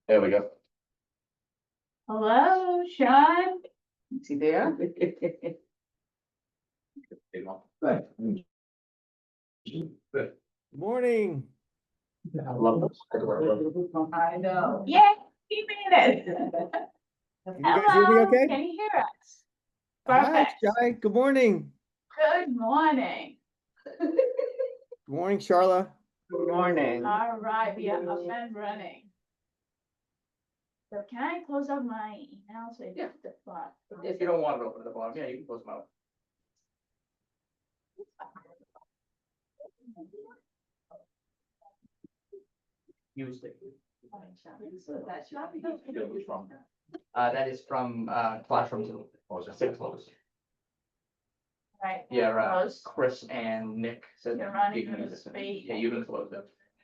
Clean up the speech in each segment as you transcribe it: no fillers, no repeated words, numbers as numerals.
There we go. Hello, Sean. Is he there? Right. Morning. I love this. I know. Yeah, he made it. Can you guys hear me Hello, okay? can you hear us? Hi, Perfect. Jai. Good morning. Good morning. Good morning, Charla. Good morning. All right, we are up and running. So can I close up my email so Yeah. it's the plot? If you don't want it open at the bottom, yeah, you can close them out. Use it. That is from classroom two. Six close. Right. Yeah, Close. Chris and Nick said. You're running you can out of use it. space. Yeah, you can close them.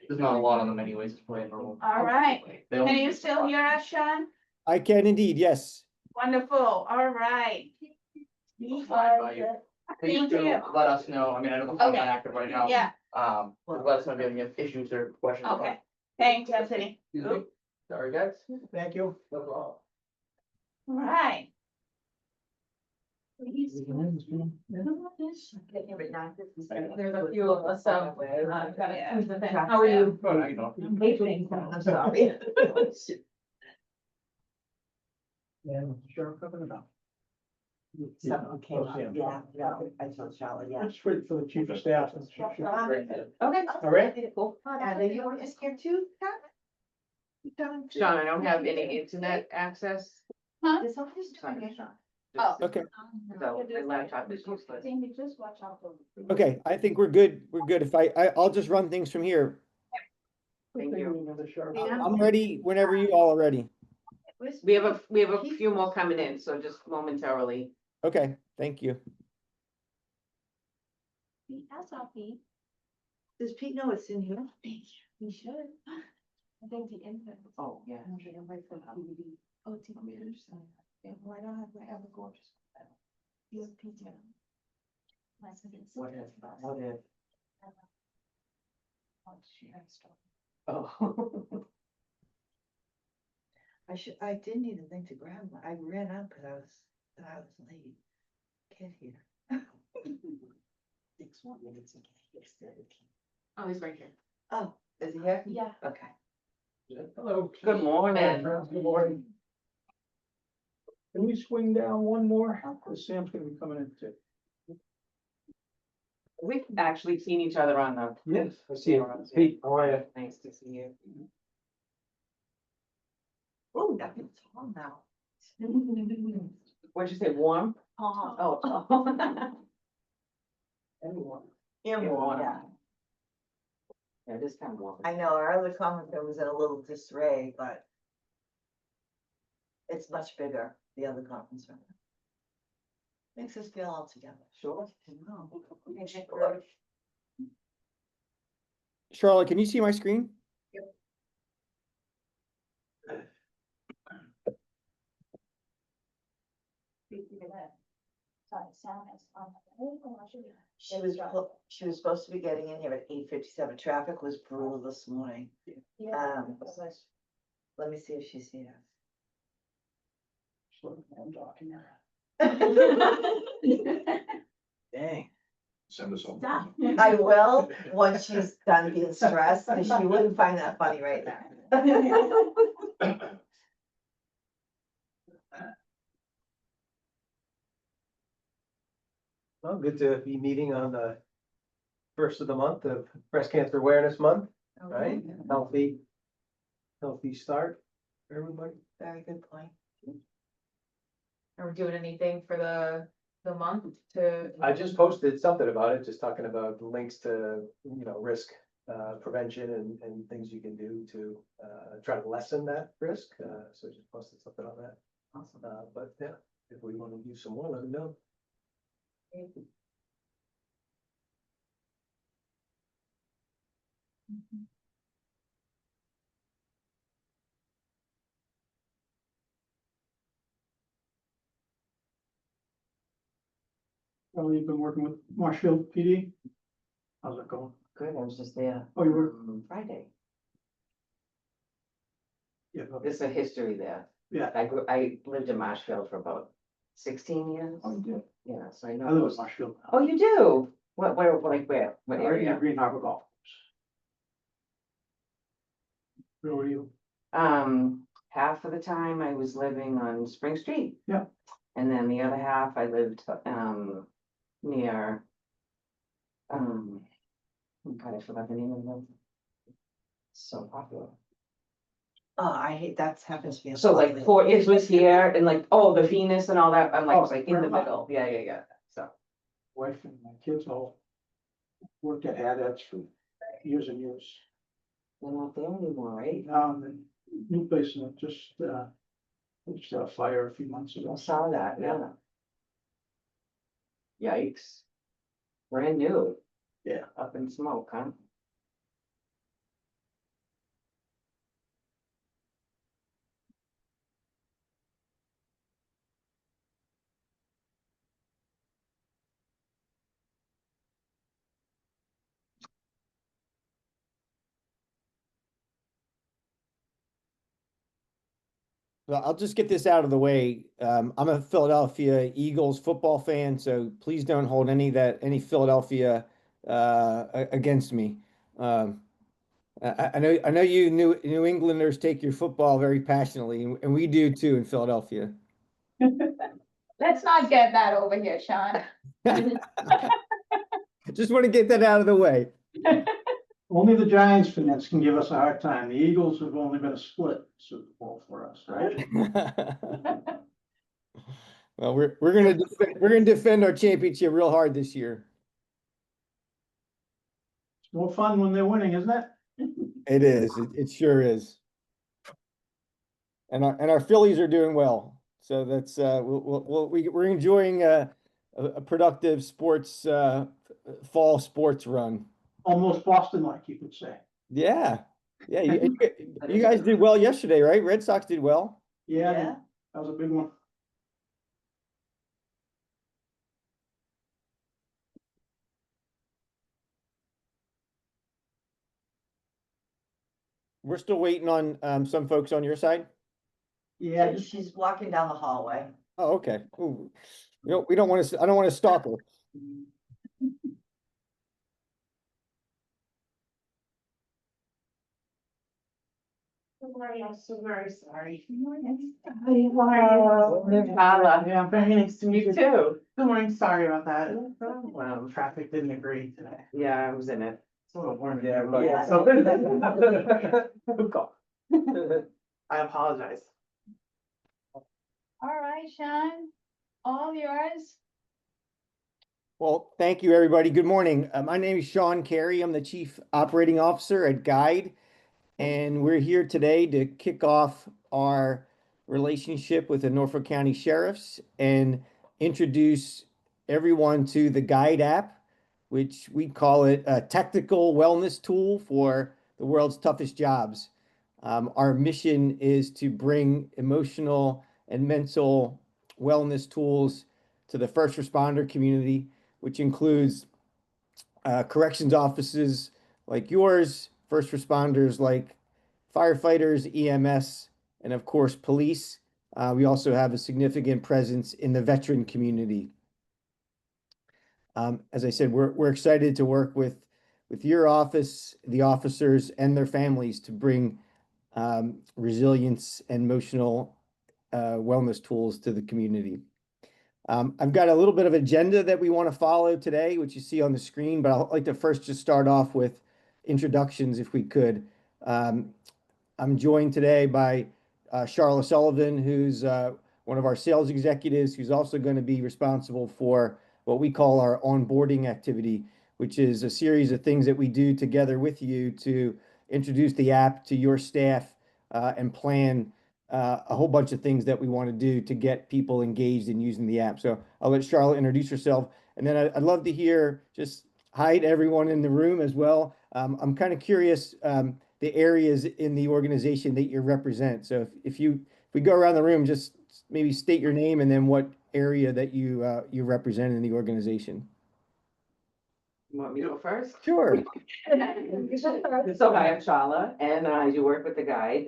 There's not a lot on them anyways. It's playing normal. All right. They Can only- you still hear us, Sean? I can indeed, yes. Wonderful, all right. We'll slide by you. Please Thank do you. let us know. I mean, I know the phone's not Okay. active right now. Yeah, Let us know if you have any issues or questions. okay. Thanks, Anthony. Excuse me. Sorry, guys. Thank you. No problem. All right. There's a few of us, so. Yeah. How are you? Oh, now you know. I'm sorry. Yeah, sure, coming about. Something came up, yeah, no, I told Charlotte, yeah. Just for the chief of staff. Okay. All right. Cool. And are you just here too, Pat? Sean, I don't have any internet access. This office doing it. Oh. Okay, So my laptop is useless. Jamie, just watch out for. okay. I think we're good. We're good. If I'll just run things from here. Thank you. I'm ready whenever you all are ready. We have a few more coming in, so just momentarily. Okay, thank you. That's all, Pete. Does Pete know it's in here? He should. I think the infant. Oh, yeah. Oh, it's in here. Yeah, why don't I have my ever gorgeous? You have Pete. What if? Oh. I didn't even think to grab one. I ran up because I was late. Get here. 6 minutes. Oh, he's right here. Oh, is he here? Yeah. Okay. Hello. Good morning. Good morning. Can we swing down one more? Because Sam's gonna be coming in too. We've actually seen each other on the. Yes, I see you. Pete, how are you? Nice to see you. Oh, that feels warm now. What'd you say, warm? Oh. Anyone? Yeah, warm. yeah. Yeah, this time warm. I know, our other commenter was in a little disarray, but it's much bigger, the other conference room. Makes us feel all together. Sure. Charlotte, can you see my screen? She was supposed to be getting in here at 8:57. Traffic was brutal this morning. Let me see if she's here. I'm talking her. Dang. Send us home. I will, once she's done being stressed, because she wouldn't find that funny right now. Well, good to be meeting on the first of the month of Breast Cancer Awareness Month, right? Healthy start for everybody. Very good point. Are we doing anything for the month to? I just posted something about it, just talking about the links to, risk prevention and things you can do to try to lessen that risk. So just posted something on that. Awesome. But yeah, if we want to use some more, let me know. Oh, you've been working with Marshfield PD? How's it going? Good, I was just there Oh, you were, Friday. There's a history there. Yeah. I lived in Marshfield for about 16 years. Oh, you did. Yeah, so I I know. live in those- Marshfield. Oh, you do? Where, like where? What Right near area? Green Harbor Golf Course. Where were you? Half of the time I was living on Spring Street. Yeah. And then the other half I lived, near, oh God, I forgot the name of them. So popular. Oh, I hate, that's happens to me. So like Fort Is was here and like, oh, the Venus and all that, I'm Oh, like in the Fairmont. middle, yeah, so. Wife and my kids all worked at Hadats for years and years. They're not there anymore, right? Now, the new place just had a fire a few months I ago. saw that, yeah. Yikes. Brand new. Yeah. Up in smoke, huh? So I'll just get this out of the way. I'm a Philadelphia Eagles football fan, so please don't hold any Philadelphia against me. I know you New Englanders take your football very passionately, and we do too in Philadelphia. Let's not get that over here, Sean. Just want to get that out of the way. Only the Giants fans can give us a hard time. The Eagles have only been a split Super Bowl for us, right? Well, we're gonna defend our championship real hard this year. It's more fun when they're winning, isn't it? It is. It sure is. And our Phillies are doing well. So that's we're enjoying a productive sports fall sports run. Almost Boston-like, you could say. Yeah. Yeah, you guys did well yesterday, right? Red Sox did well. Yeah, Yeah. that was a big one. We're still waiting on some folks on your side. Yeah, So she's walking down the hallway. Oh, okay. Ooh. We don't want to, I don't want to stalk her. I'm so very sorry. Carla. Yeah, very nice to meet You you. too. Good morning, sorry about that. No problem. Traffic didn't agree today. Yeah, I was in it. It's a little warm. Yeah, but- Yeah. So Good call. I apologize. All right, Sean, all yours. Well, thank you, everybody. Good morning. My name is Sean Carey. I'm the Chief Operating Officer at Guide. And we're here today to kick off our relationship with the Norfolk County Sheriffs and introduce everyone to the Guide app, which we call it a technical wellness tool for the world's toughest jobs. Our mission is to bring emotional and mental wellness tools to the first responder community, which includes corrections offices like yours, first responders like firefighters, EMS, and of course, police. We also have a significant presence in the veteran community. As I said, we're excited to work with your office, the officers, and their families to bring resilience and emotional wellness tools to the community. I've got a little bit of agenda that we want to follow today, which you see on the screen, but I'd like to first just start off with introductions if we could. I'm joined today by Charlotte Sullivan, who's one of our sales executives, who's also going to be responsible for what we call our onboarding activity, which is a series of things that we do together with you to introduce the app to your staff and plan a whole bunch of things that we want to do to get people engaged in using the app. So I'll let Charlotte introduce herself, and then I'd love to hear just hi to everyone in the room as well. I'm kind of curious the areas in the organization that you represent. So if we go around the room, just maybe state your name and then what area that you represent in the organization. You want me to go first? Sure. So hi, I'm Shala, and I do work with the Guide.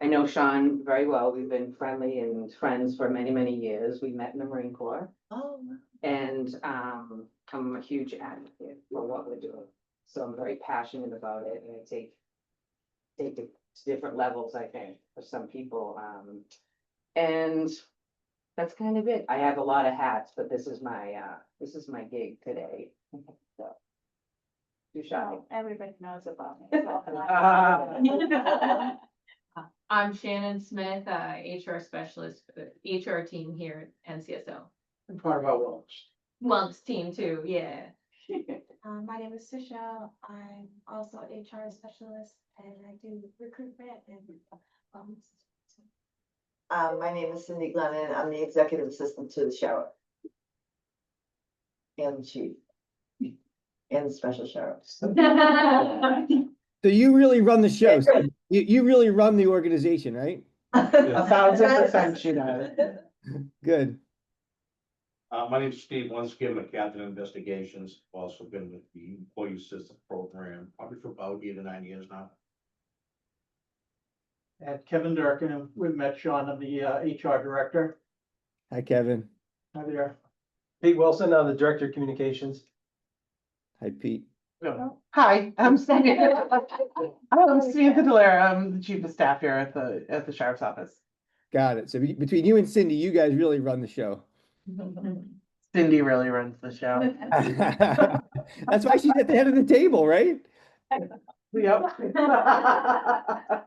I know Sean very well. We've been friendly and friends for many, many years. We met in the Marine Corps. Oh, And I'm a huge advocate for what we're doing. So I'm very passionate about it and I take it to different levels, I think, for some people. And that's kind of it. I have a lot of hats, but this is my gig today. So, too shy. Everybody knows about Ah. I'm Shannon Smith, HR specialist for the HR team here at NCSO. And part of our wellness. Wellness team too, yeah. My name is Sisha. I'm also an HR specialist and I do recruitment and My name is Cindy Glennon. I'm the executive assistant to the sheriff. And the chief. And the special sheriff. So you really run the show. So you really run the organization, right? 1,000% she does. Good. My name's Steve, once again, I'm a captain of investigations, also been with the employee assistance program, probably for about 8 or 9 years now. And Kevin Durkin, and we've met Sean, I'm the HR director. Hi, Kevin. Hi there. Pete Wilson, I'm the Director of Communications. Hi, Pete. Hi, I'm Samantha. I'm Samantha Delera. I'm the chief of staff here at the sheriff's office. Got it. So between you and Cindy, you guys really run the show. Cindy really runs the show. That's why she's at the head of the table, right? Yep. I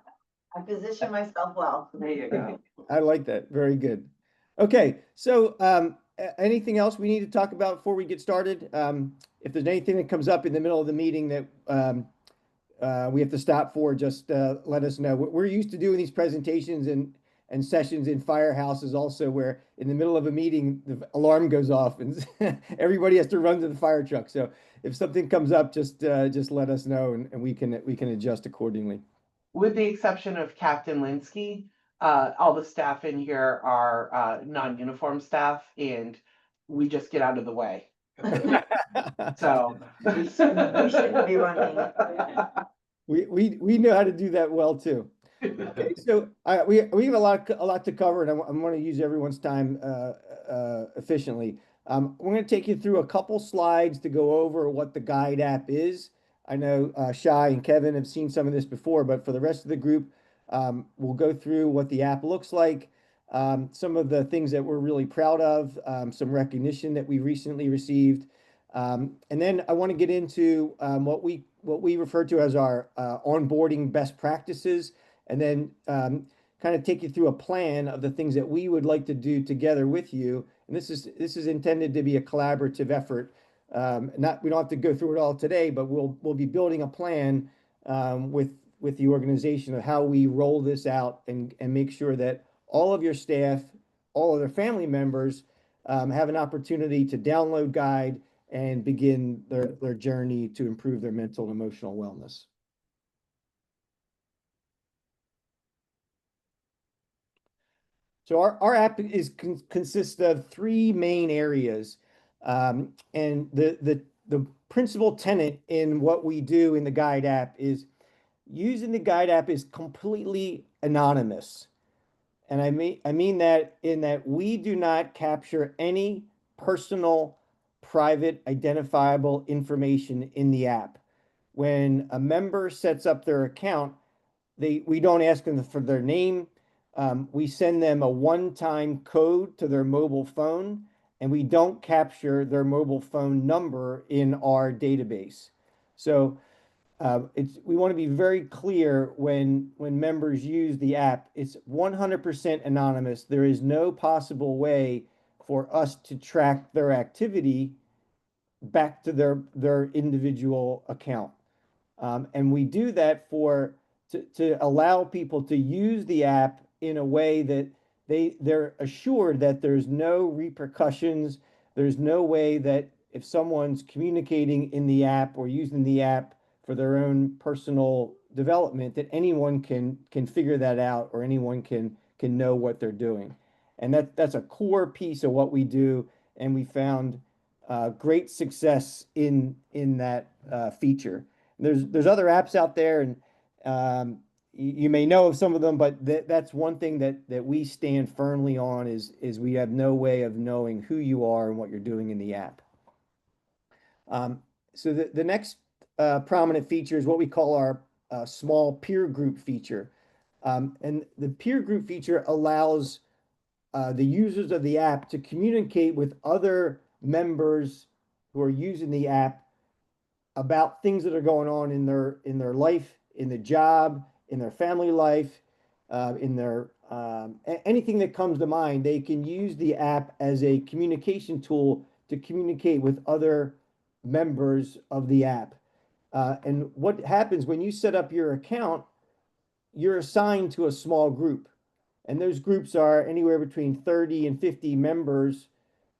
position myself well. There you go. I like that. Very good. Okay, so anything else we need to talk about before we get started? If there's anything that comes up in the middle of the meeting that we have to stop for, just let us know. We're used to doing these presentations and sessions in firehouses also, where in the middle of a meeting, the alarm goes off and everybody has to run to the fire truck. So if something comes up, just let us know and we can adjust accordingly. With the exception of Captain Linsky, all the staff in here are non-uniform staff and we just get out of the way. So We shouldn't be running. We know how to do that well too. Okay, so we have a lot to cover, and I'm going to use everyone's time efficiently. We're going to take you through a couple slides to go over what the Guide app is. I know Shai and Kevin have seen some of this before, but for the rest of the group, we'll go through what the app looks like, some of the things that we're really proud of, some recognition that we recently received, and then I want to get into what we refer to as our onboarding best practices, and then kind of take you through a plan of the things that we would like to do together with you. And this is intended to be a collaborative effort. We don't have to go through it all today, but we'll be building a plan with the organization of how we roll this out and make sure that all of your staff, all of their family members have an opportunity to download Guide and begin their journey to improve their mental and emotional wellness. So our app consists of three main areas. And the principal tenet in what we do in the Guide app is using the Guide app is completely anonymous. And I mean that in that we do not capture any personal, private, identifiable information in the app. When a member sets up their account, we don't ask them for their name. We send them a one-time code to their mobile phone, and we don't capture their mobile phone number in our database. So we want to be very clear when members use the app. It's 100% anonymous. There is no possible way for us to track their activity back to their individual account. And we do that to allow people to use the app in a way that they're assured that there's no repercussions. There's no way that if someone's communicating in the app or using the app for their own personal development, that anyone can figure that out or anyone can know what they're doing. And that's a core piece of what we do. And we found great success in that feature. There's other apps out there, and you may know of some of them, but that's one thing that we stand firmly on is we have no way of knowing who you are and what you're doing in the app. So the next prominent feature is what we call our small peer group feature. And the peer group feature allows the users of the app to communicate with other members who are using the app about things that are going on in their life, in the job, in their family life, in their anything that comes to mind. They can use the app as a communication tool to communicate with other members of the app. And what happens when you set up your account, you're assigned to a small group. And those groups are anywhere between 30 and 50 members.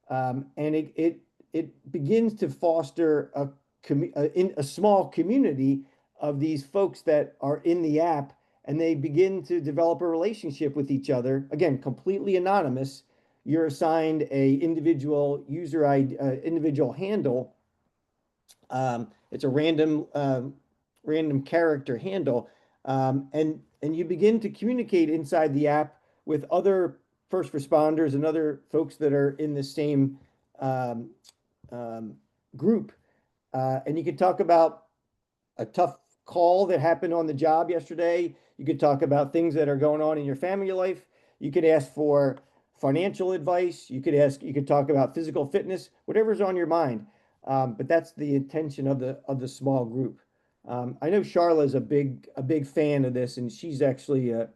And it begins to foster a small community of these folks that are in the app, and they begin to develop a relationship with each other. Again, completely anonymous. You're assigned a individual user ID, individual handle. It's a random character handle, and you begin to communicate inside the app with other first responders and other folks that are in the same um, group. And you could talk about a tough call that happened on the job yesterday. You could talk about things that are going on in your family life. You could ask for financial advice. You could talk about physical fitness, whatever's on your mind. But that's the intention of the small group. I know Charla is a big fan of this, and she's actually a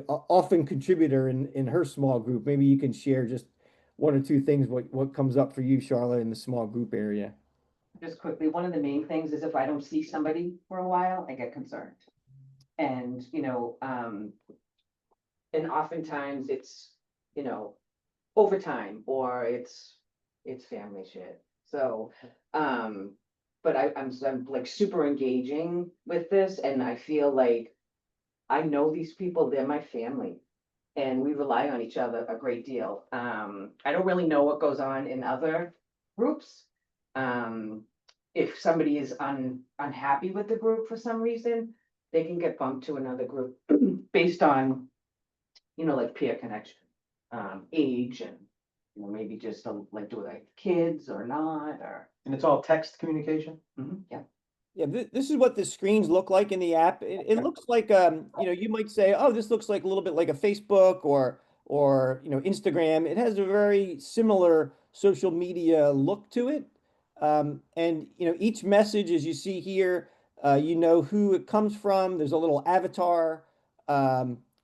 often contributor in her small group. Maybe you can share just one or two things what comes up for you, Charla, in the small group area. Just quickly, one of the main things is if I don't see somebody for a while, I get concerned. And, and oftentimes it's, overtime or it's family shit. So, but I'm like super engaging with this, and I feel like I know these people, they're my family. And we rely on each other a great deal. I don't really know what goes on in other groups. If somebody is unhappy with the group for some reason, they can get bumped to another group based on, like peer connection, age, and maybe just like do like kids or not, or And it's all text communication? yeah. Yeah, this is what the screens look like in the app. It looks like you might say, oh, this looks like a little bit like a Facebook or Instagram. It has a very similar social media look to it. And each message, as you see here, you know who it comes from. There's a little avatar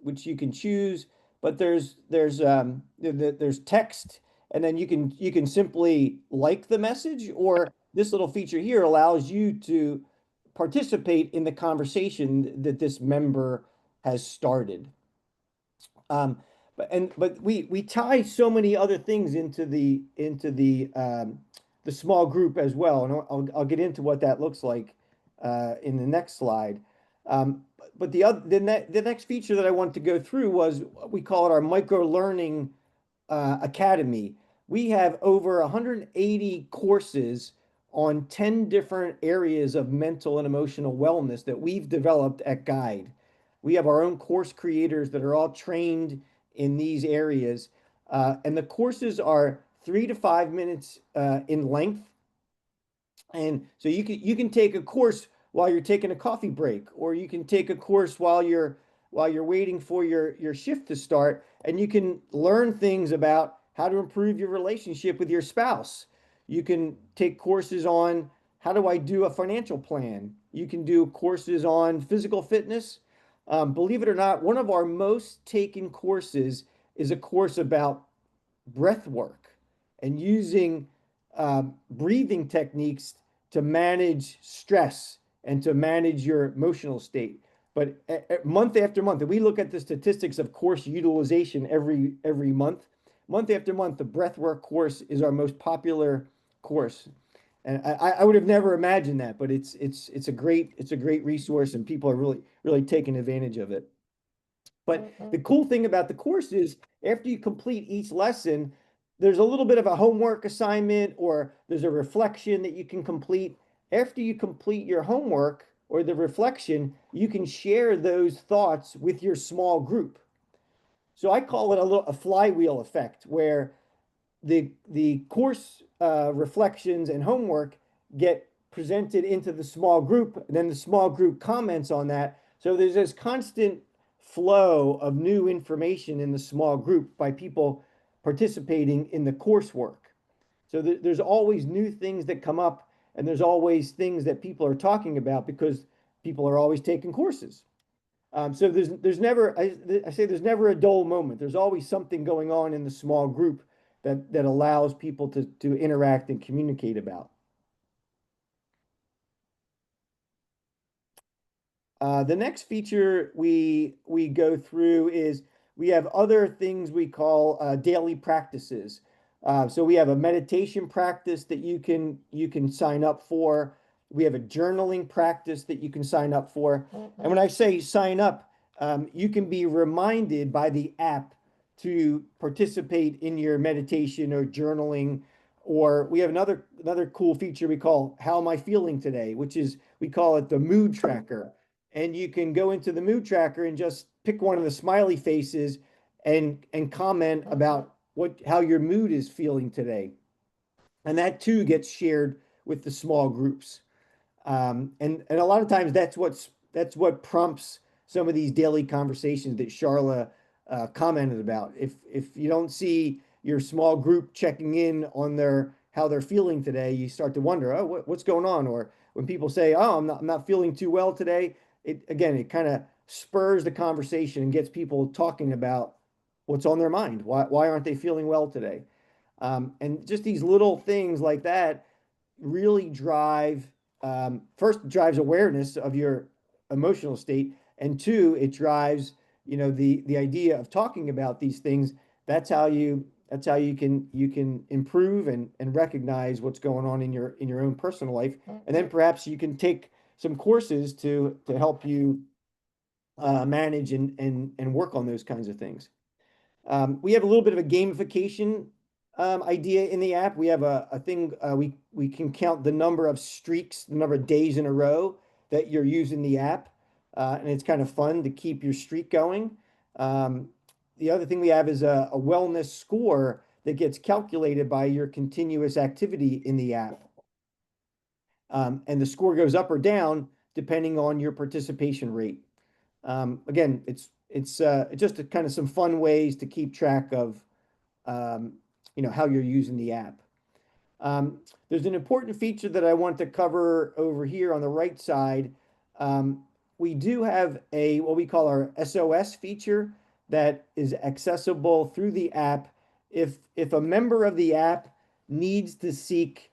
which you can choose, but there's text, and then you can simply like the message, or this little feature here allows you to participate in the conversation that this member has started. But we tie so many other things into the small group as well, and I'll get into what that looks like in the next slide. But the next feature that I want to go through was we call it our micro learning academy. We have over 180 courses on 10 different areas of mental and emotional wellness that we've developed at Guide. We have our own course creators that are all trained in these areas. And the courses are 3 to 5 minutes in length. And so you can take a course while you're taking a coffee break, or you can take a course while you're waiting for your shift to start, and you can learn things about how to improve your relationship with your spouse. You can take courses on how do I do a financial plan. You can do courses on physical fitness. Believe it or not, one of our most taken courses is a course about breath work and using breathing techniques to manage stress and to manage your emotional state. But month after month, and we look at the statistics of course utilization every month after month, the breathwork course is our most popular course. And I would have never imagined that, but it's a great resource, and people are really taking advantage of it. But the cool thing about the course is after you complete each lesson, there's a little bit of a homework assignment, or there's a reflection that you can complete. After you complete your homework, or the reflection, you can share those thoughts with your small group. So I call it a flywheel effect, where the course reflections and homework get presented into the small group, and then the small group comments on that. So there's this constant flow of new information in the small group by people participating in the coursework. So there's always new things that come up, and there's always things that people are talking about because people are always taking courses. So there's never, I say there's never a dull moment. There's always something going on in the small group that allows people to interact and communicate about. The next feature we go through is we have other things we call daily practices. So we have a meditation practice that you can sign up for. We have a journaling practice that you can sign up for. And when I say sign up, you can be reminded by the app to participate in your meditation or journaling. Or we have another cool feature we call How Am I Feeling Today, which is, we call it the mood tracker. And you can go into the mood tracker and just pick one of the smiley faces and comment about how your mood is feeling today. And that too gets shared with the small groups. And a lot of times that's what prompts some of these daily conversations that Charla commented about. If you don't see your small group checking in on how they're feeling today, you start to wonder, oh, what's going on? Or when people say, oh, I'm not feeling too well today, it kind of spurs the conversation and gets people talking about what's on their mind. Why aren't they feeling well today? And just these little things like that really first drives awareness of your emotional state, and two, it drives the idea of talking about these things. That's how you can improve and recognize what's going on in your own personal life, and then perhaps you can take some courses to help you manage and work on those kinds of things. We have a little bit of a gamification idea in the app. We have a thing, we can count the number of streaks, the number of days in a row that you're using the app. And it's kind of fun to keep your streak going. The other thing we have is a wellness score that gets calculated by your continuous activity in the app. And the score goes up or down depending on your participation rate. Again, it's just kind of some fun ways to keep track of how you're using the app. There's an important feature that I want to cover over here on the right side. We do have what we call our SOS feature that is accessible through the app. If a member of the app needs to seek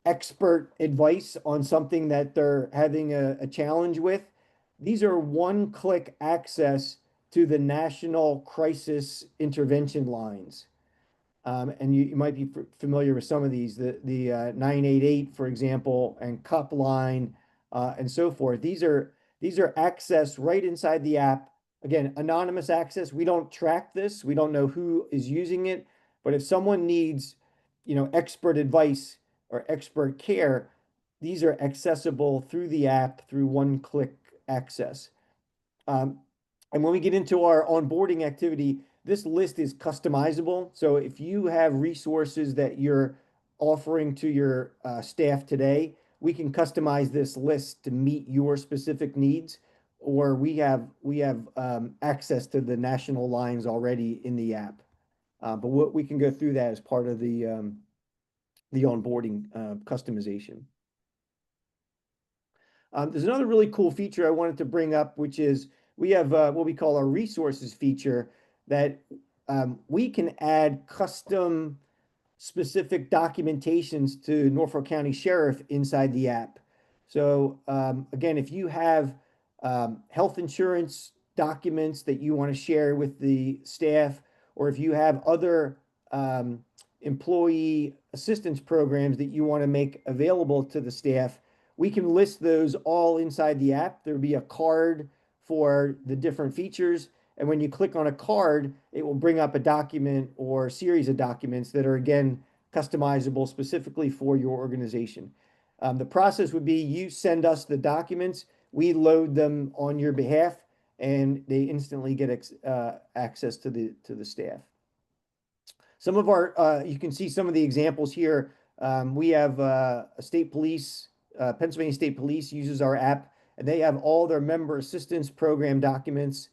expert advice on something that they're having a challenge with, these are one-click access to the national crisis intervention lines. And you might be familiar with some of these, the 988, for example, and CUP line, and so forth. These are accessed right inside the app. Again, anonymous access. We don't track this. We don't know who is using it. But if someone needs, expert advice or expert care, these are accessible through the app through one-click access. And when we get into our onboarding activity, this list is customizable. So if you have resources that you're offering to your staff today, we can customize this list to meet your specific needs. Or we have access to the national lines already in the app. But we can go through that as part of the onboarding customization. There's another really cool feature I wanted to bring up, which is we have what we call our resources feature that we can add custom specific documentations to Norfolk County Sheriff inside the app. So again, if you have health insurance documents that you want to share with the staff, or if you have other employee assistance programs that you want to make available to the staff, we can list those all inside the app. There'll be a card for the different features. And when you click on a card, it will bring up a document or series of documents that are, again, customizable specifically for your organization. The process would be you send us the documents. we load them on your behalf, and they instantly get access to the staff. Some of our, you can see some of the examples here. We have a state police, Pennsylvania State Police uses our app, and they have all their member assistance program documents.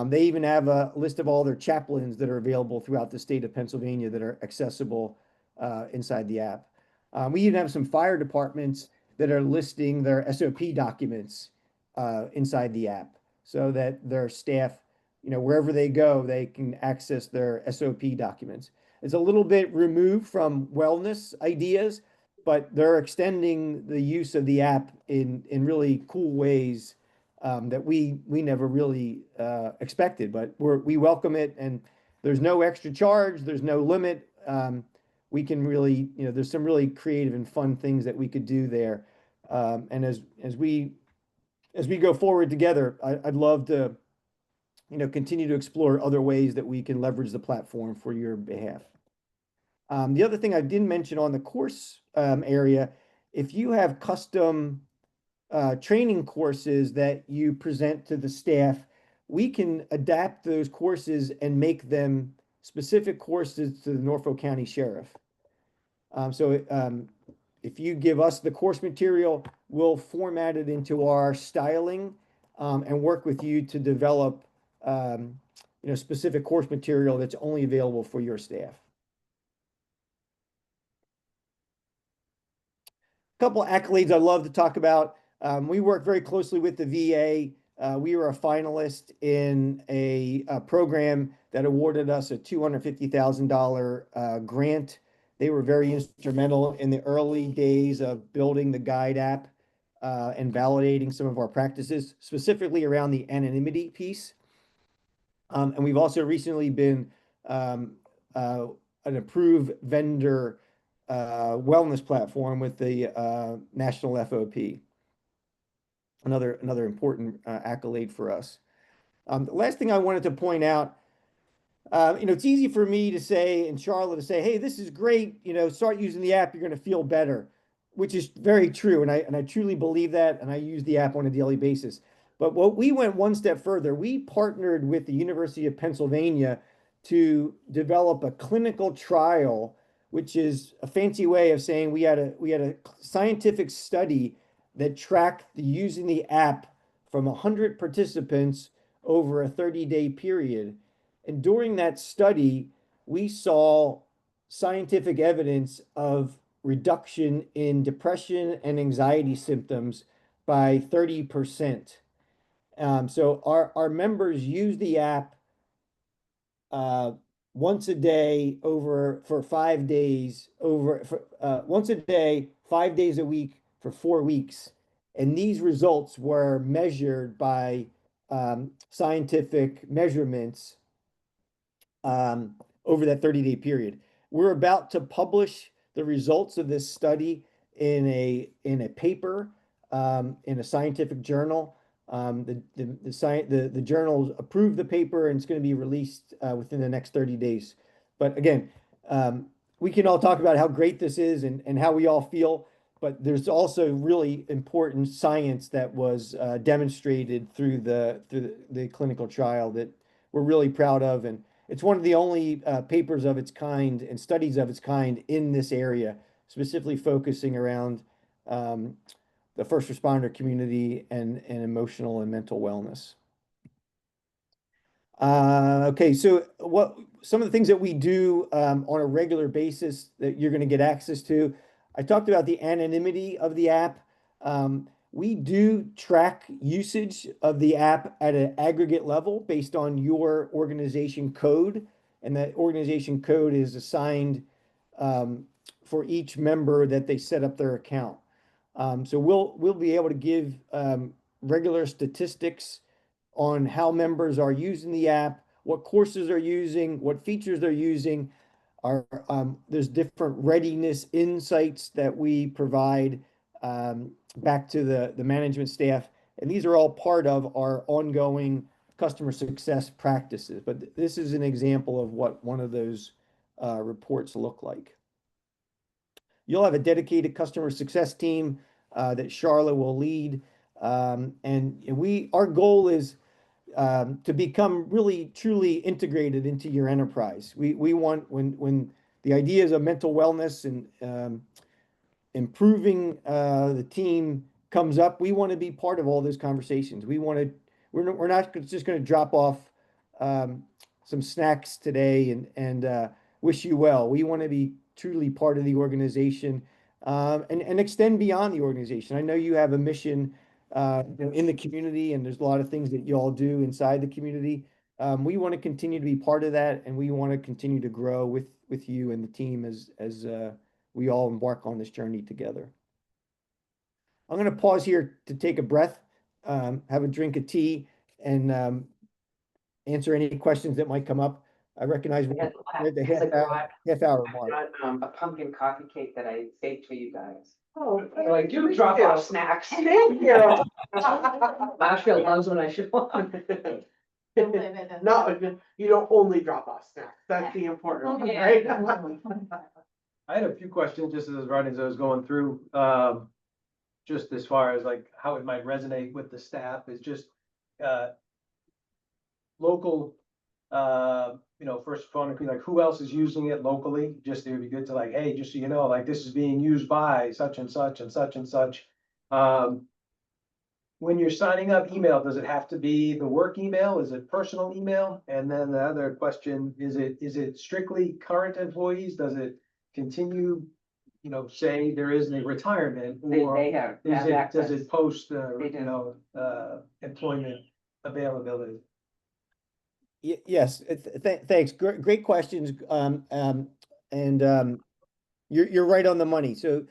They even have a list of all their chaplains that are available throughout the state of Pennsylvania that are accessible inside the app. We even have some fire departments that are listing their SOP documents inside the app so that their staff, wherever they go, they can access their SOP documents. It's a little bit removed from wellness ideas, but they're extending the use of the app in really cool ways that we never really expected. But we welcome it, and there's no extra charge, there's no limit. We can really, there's some really creative and fun things that we could do there. And as we go forward together, I'd love to continue to explore other ways that we can leverage the platform for your behalf. The other thing I didn't mention on the course area, if you have custom training courses that you present to the staff, we can adapt those courses and make them specific courses to the Norfolk County Sheriff. If you give us the course material, we'll format it into our styling and work with you to develop specific course material that's only available for your staff. A couple of accolades I'd love to talk about. We work very closely with the VA. We were a finalist in a program that awarded us a $250,000 grant. They were very instrumental in the early days of building the guide app and validating some of our practices, specifically around the anonymity piece. And we've also recently been an approved vendor wellness platform with the National FOP. Another important accolade for us. The last thing I wanted to point out, it's easy for me to say, and Charlotte to say, hey, this is great, start using the app, you're going to feel better, which is very true. And I truly believe that, and I use the app on a daily basis. But what we went one step further, we partnered with the University of Pennsylvania to develop a clinical trial, which is a fancy way of saying we had a scientific study that tracked using the app from 100 participants over a 30-day period. And during that study, we saw scientific evidence of reduction in depression and anxiety symptoms by 30%. So our members use the app once a day for 5 days, once a day, 5 days a week for 4 weeks. And these results were measured by scientific measurements over that 30-day period. We're about to publish the results of this study in a paper in a scientific journal. The journal approved the paper, and it's going to be released within the next 30 days. But again, we can all talk about how great this is and how we all feel, but there's also really important science that was demonstrated through the clinical trial that we're really proud of. And it's one of the only papers of its kind and studies of its kind in this area, specifically focusing around the first responder community and emotional and mental wellness. Okay, so some of the things that we do on a regular basis that you're going to get access to. I talked about the anonymity of the app. We do track usage of the app at an aggregate level based on your organization code, and that organization code is assigned for each member that they set up their account. So we'll be able to give regular statistics on how members are using the app, what courses they're using, what features they're using. There's different readiness insights that we provide back to the management staff, and these are all part of our ongoing customer success practices. But this is an example of what one of those reports look like. You'll have a dedicated customer success team that Charlotte will lead. And our goal is to become really truly integrated into your enterprise. We want when the ideas of mental wellness and improving the team comes up, we want to be part of all those conversations. We're not just going to drop off um, some snacks today and wish you well. We want to be truly part of the organization and extend beyond the organization. I know you have a mission in the community, and there's a lot of things that you all do inside the community. We want to continue to be part of that, and we want to continue to grow with you and the team as we all embark on this journey together. I'm going to pause here to take a breath, have a drink of tea, and answer any questions that might come up. I recognize we're at the half hour mark. A pumpkin coffee cake that I baked for you guys. Oh, So I do drop off snacks. Thank you. Marshall loves when I show up. Don't live in a- No, you don't only drop off snacks. That's the important one, Yeah. right? I had a few questions just as I was going through, just as far as like how it might resonate with the staff is just, local, first responder, like who else is using it locally? Just it would be good to like, hey, just so you know, like this is being used by such and such and such and such. When you're signing up email, does it have to be the work email? Is it personal email? And then the other question, is it strictly current employees? Does it continue, say there is a retirement or They have does access. it post, They do. employment availability? Yes, thanks. Great questions. You're right on the money. So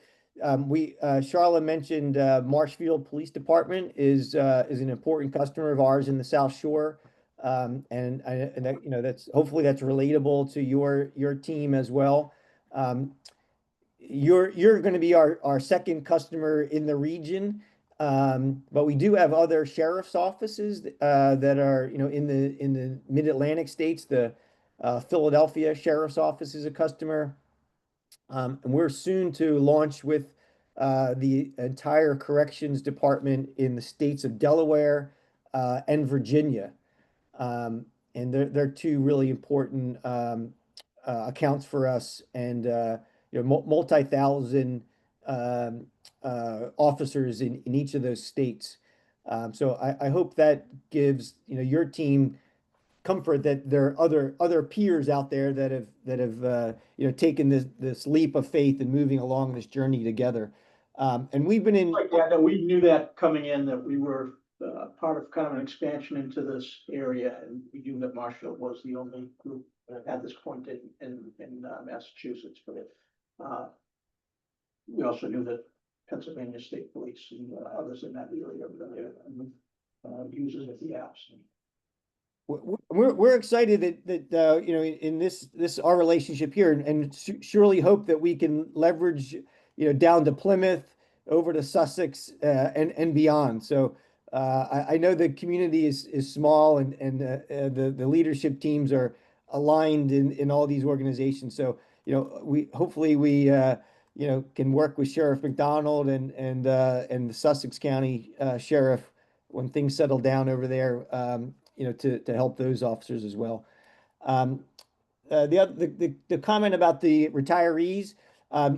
Charlotte mentioned Marshfield Police Department is an important customer of ours in the South Shore. And that, that's hopefully that's relatable to your team as well. You're going to be our second customer in the region. But we do have other sheriff's offices that are, in the Mid-Atlantic states. The Philadelphia Sheriff's Office is a customer. And we're soon to launch with the entire corrections department in the states of Delaware and Virginia. And they're two really important accounts for us, and multi-thousand officers in each of those states. So I hope that gives your team comfort that there are other peers out there that have taken this leap of faith and moving along this journey together. And we've been in. Like that, and we knew that coming in, that we were part of kind of an expansion into this area, and we knew that Marshall was the only group at this point in Massachusetts, but we also knew that Pennsylvania State Police and others in that area uses the apps. We're excited that in this our relationship here, and surely hope that we can leverage down to Plymouth, over to Sussex, and beyond. So I know the community is small, and the leadership teams are aligned in all these organizations. So we hopefully can work with Sheriff McDonald and the Sussex County Sheriff when things settle down over there. To help those officers as well. The comment about the retirees,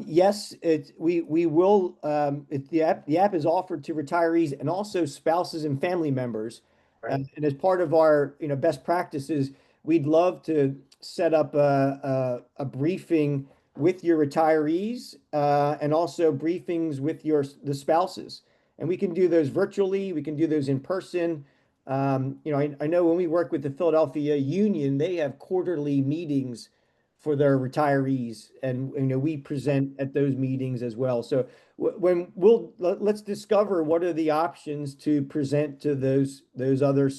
yes, we will. The app is offered to retirees and also spouses and family members. Right. And as part of our best practices, we'd love to set up a briefing with your retirees and also briefings with the spouses. And we can do those virtually. We can do those in person. I know when we work with the Philadelphia Union, they have quarterly meetings for their retirees, and we present at those meetings as well. So let's discover what are the options to present to those other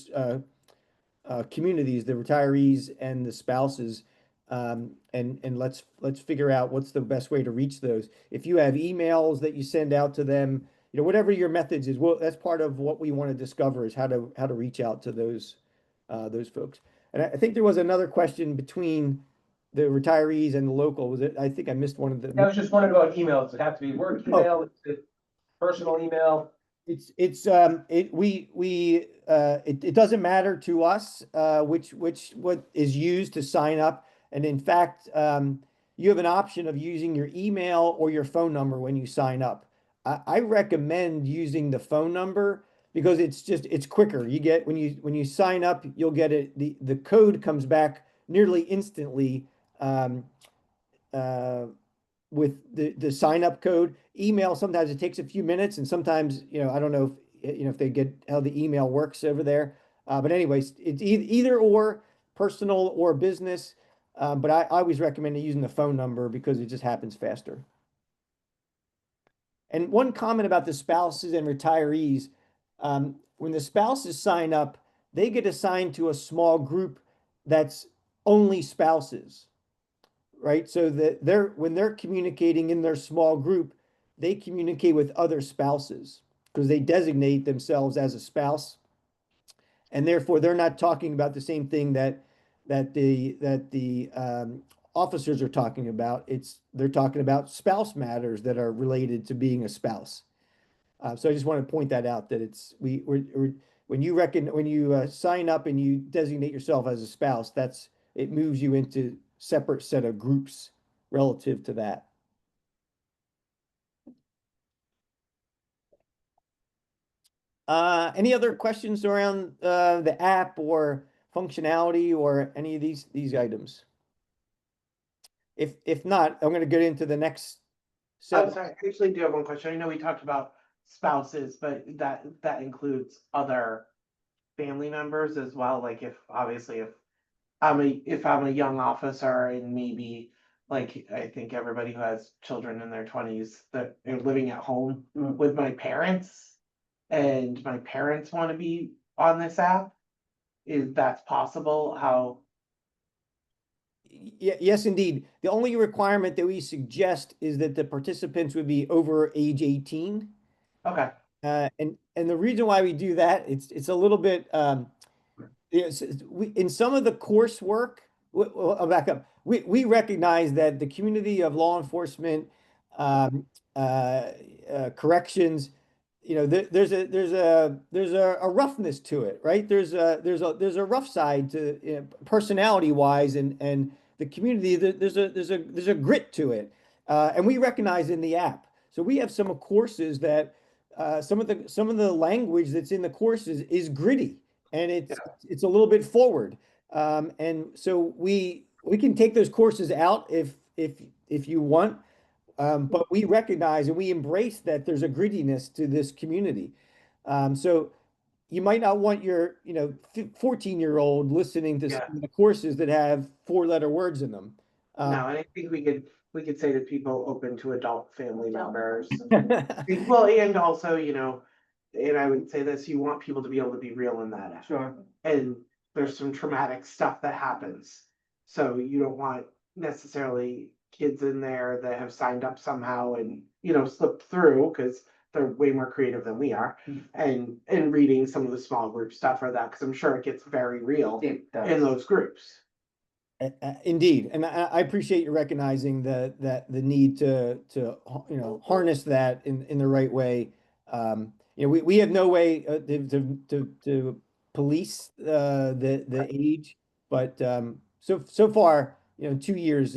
communities, the retirees and the spouses, and let's figure out what's the best way to reach those. If you have emails that you send out to them, whatever your methods is, well, that's part of what we want to discover is how to reach out to those folks. And I think there was another question between the retirees and the local. Was it? I think I missed one of the. I was just wondering about emails. Does it have to be work email? Is it personal email? It doesn't matter to us, what is used to sign up. And in fact, you have an option of using your email or your phone number when you sign up. I recommend using the phone number because it's quicker. You get, when you sign up, you'll get it, the code comes back nearly instantly. Um, uh, with the sign up code. Email, sometimes it takes a few minutes, and sometimes, I don't know if they get how the email works over there. But anyways, it's either or, personal or business. But I always recommend using the phone number because it just happens faster. And one comment about the spouses and retirees, when the spouses sign up, they get assigned to a small group that's only spouses, right? So that when they're communicating in their small group, they communicate with other spouses because they designate themselves as a spouse, and therefore they're not talking about the same thing that the officers are talking about. They're talking about spouse matters that are related to being a spouse. So I just want to point that out, that when you sign up and you designate yourself as a spouse, it moves you into separate set of groups relative to that. Any other questions around the app or functionality or any of these items? If not, I'm going to get into the next I'm set. sorry, I actually do have one question. I know we talked about spouses, but that includes other family members as well. Like if obviously if I'm a young officer and maybe like I think everybody who has children in their 20s that are living at home with my parents and my parents want to be on this app, is that's possible? How? Yes, indeed. The only requirement that we suggest is that the participants would be over age 18. Okay. And the reason why we do that, it's a little bit, yes, in some of the coursework, I'll back up. We recognize that the community of law enforcement, um, corrections, there's a roughness to it, right? There's a rough side to, personality wise, and the community. There's a grit to it, and we recognize in the app. So we have some courses that some of the language that's in the courses is gritty, and it's a little bit forward. And so we can take those courses out if you want, but we recognize and we embrace that there's a grittiness to this community. So you might not want your 14-year-old listening to some Yeah. of the courses that have four-letter words in them. No, and I think we could say to people open to adult family members. Well, and also, and I would say this, you want people to be able to be real in that app. Sure. And there's some traumatic stuff that happens. So you don't want necessarily kids in there that have signed up somehow and, slipped through because they're way more creative than we are. And reading some of the small group stuff or that, because I'm sure it gets very real It does. in those groups. Indeed, and I appreciate you recognizing the need to harness that in the right way. We have no way to police the age, but so far, 2 years,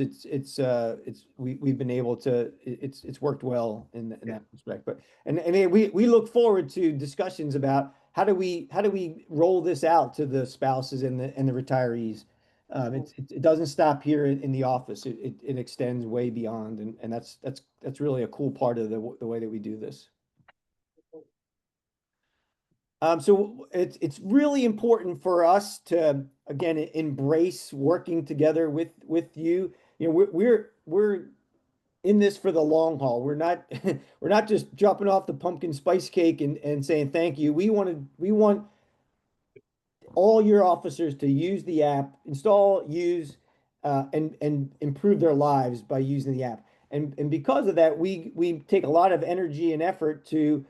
we've been able to, it's worked well in that respect. But and we look forward to discussions about how do we roll this out to the spouses and the retirees. It doesn't stop here in the office. It extends way beyond, and that's really a cool part of the way that we do this. So it's really important for us to, again, embrace working together with you. We're in this for the long haul. We're not we're not just dropping off the pumpkin spice cake and saying thank you. We want all your officers to use the app, install, use, and improve their lives by using the app. And because of that, we take a lot of energy and effort to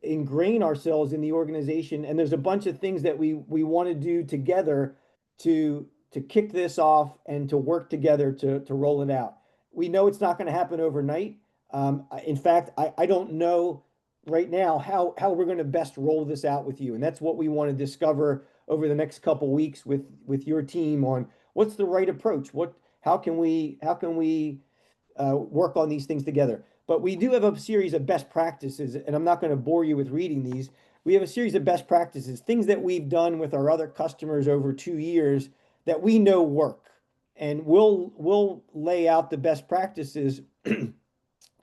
ingrain ourselves in the organization. And there's a bunch of things that we want to do together to kick this off and to work together to roll it out. We know it's not going to happen overnight. In fact, I don't know right now how we're going to best roll this out with you. And that's what we want to discover over the next couple weeks with your team on what's the right approach. How can we work on these things together. But we do have a series of best practices, and I'm not going to bore you with reading these. We have a series of best practices, things that we've done with our other customers over 2 years that we know work. And we'll lay out the best practices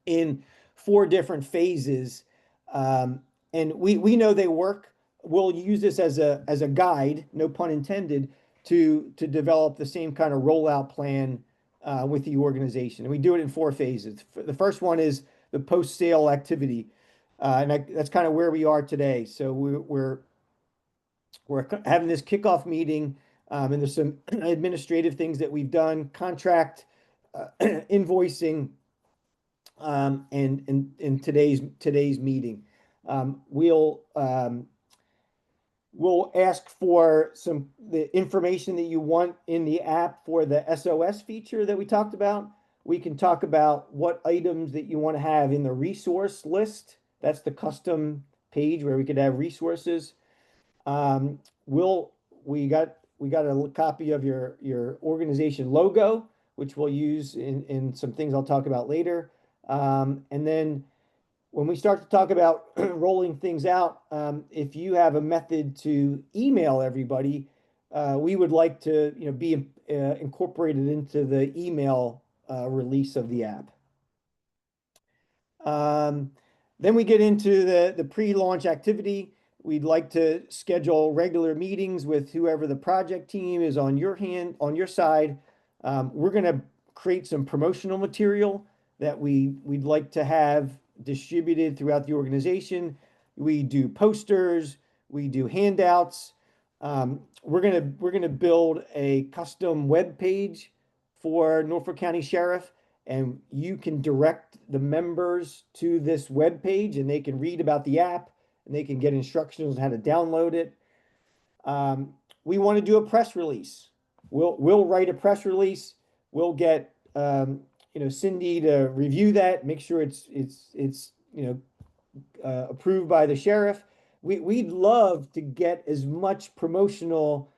in 4 different phases. And we know they work. We'll use this as a guide, no pun intended, to develop the same kind of rollout plan with the organization. And we do it in 4 phases. The first one is the post-sale activity. That's kind of where we are today. So we're having this kickoff meeting, and there's some administrative things that we've done, contract invoicing, and in today's meeting. We'll ask for the information that you want in the app for the SOS feature that we talked about. We can talk about what items that you want to have in the resource list. That's the custom page where we could have resources. We got a copy of your organization logo, which we'll use in some things I'll talk about later. And then when we start to talk about rolling things out, if you have a method to email everybody, we would like to be incorporated into the email release of the app. Then we get into the pre-launch activity. We'd like to schedule regular meetings with whoever the project team is on your side. We're going to create some promotional material that we'd like to have distributed throughout the organization. We do posters, we do handouts. We're gonna build a custom web page for Norfolk County Sheriff, and you can direct the members to this web page, and they can read about the app, and they can get instructions on how to download it. We want to do a press release. We'll write a press release. We'll get Cindy to review that, make sure it's approved by the sheriff. We'd love to get as much promotional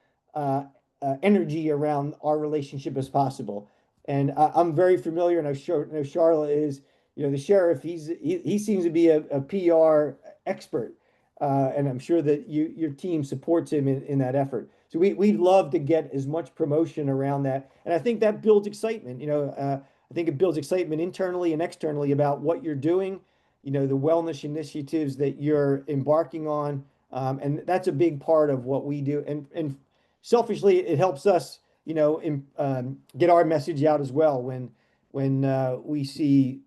energy around our relationship as possible. And I'm very familiar, and I know Charlotte is, the sheriff. He seems to be a PR expert, and I'm sure that your team supports him in that effort. So we'd love to get as much promotion around that, and I think that builds excitement. I think it builds excitement internally and externally about what you're doing, the wellness initiatives that you're embarking on. And that's a big part of what we do. And selfishly, it helps us, get our message out as well when we see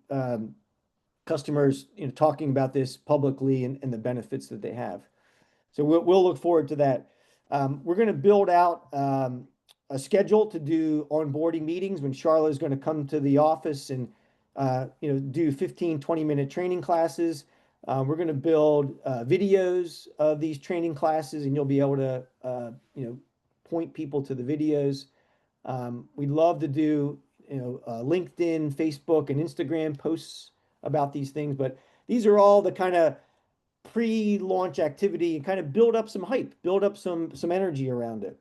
customers, talking about this publicly and the benefits that they have. So we'll look forward to that. We're going to build out a schedule to do onboarding meetings when Charlotte is going to come to the office and do 15-20 minute training classes. We're going to build videos of these training classes, and you'll be able to point people to the videos. We'd love to do LinkedIn, Facebook, and Instagram posts about these things, but these are all the kind of pre-launch activity and kind of build up some hype, build up some energy around it.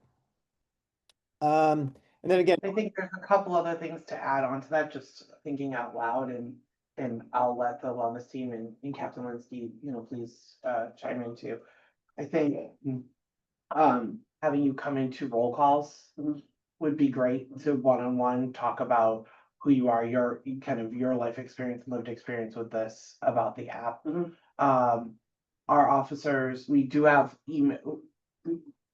And then again, I think there's a couple other things to add on to that, just thinking out loud, and I'll let the wellness team and Captain Linsky, please chime in too. I think having you come into roll calls would be great to one-on-one talk about who you are, your life experience, lived experience with this, about the app. Our officers, we do have email,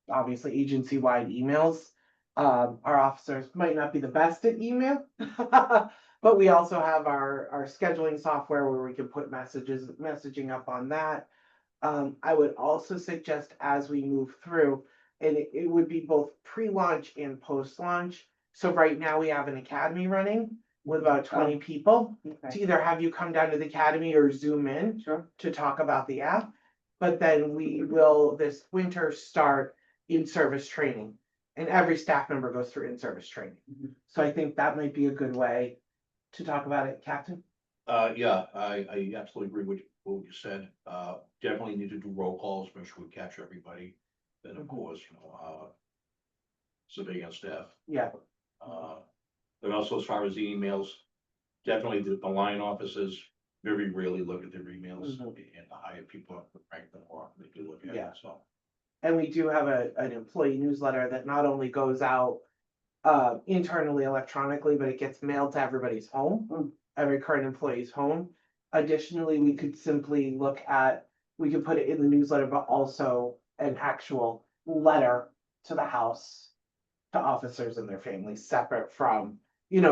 obviously agency-wide emails. Our officers might not be the best at email, but we also have our scheduling software where we can put messaging up on that. I would also suggest as we move through, and it would be both pre-launch and post-launch. So right now we have an academy running with about 20 people to either have you come down to the academy or Zoom in to talk about the app. But then we will this winter start in-service training, and every staff member goes through in-service training. So I think that might be a good way to talk about it, Captain. Yeah, I absolutely agree with what you said, definitely need to do roll calls, make sure we catch everybody. Then, of course, civilian staff. Yeah, But also as far as the emails, definitely the line offices very rarely look at their emails, Mhm. and the higher people rank them more, they do look at Yeah. it, so. and we do have an employee newsletter that not only goes out internally electronically, but it gets mailed to everybody's home, every current employee's home. Additionally, we could simply we could put it in the newsletter, but also an actual letter to the house, to officers and their families, separate from,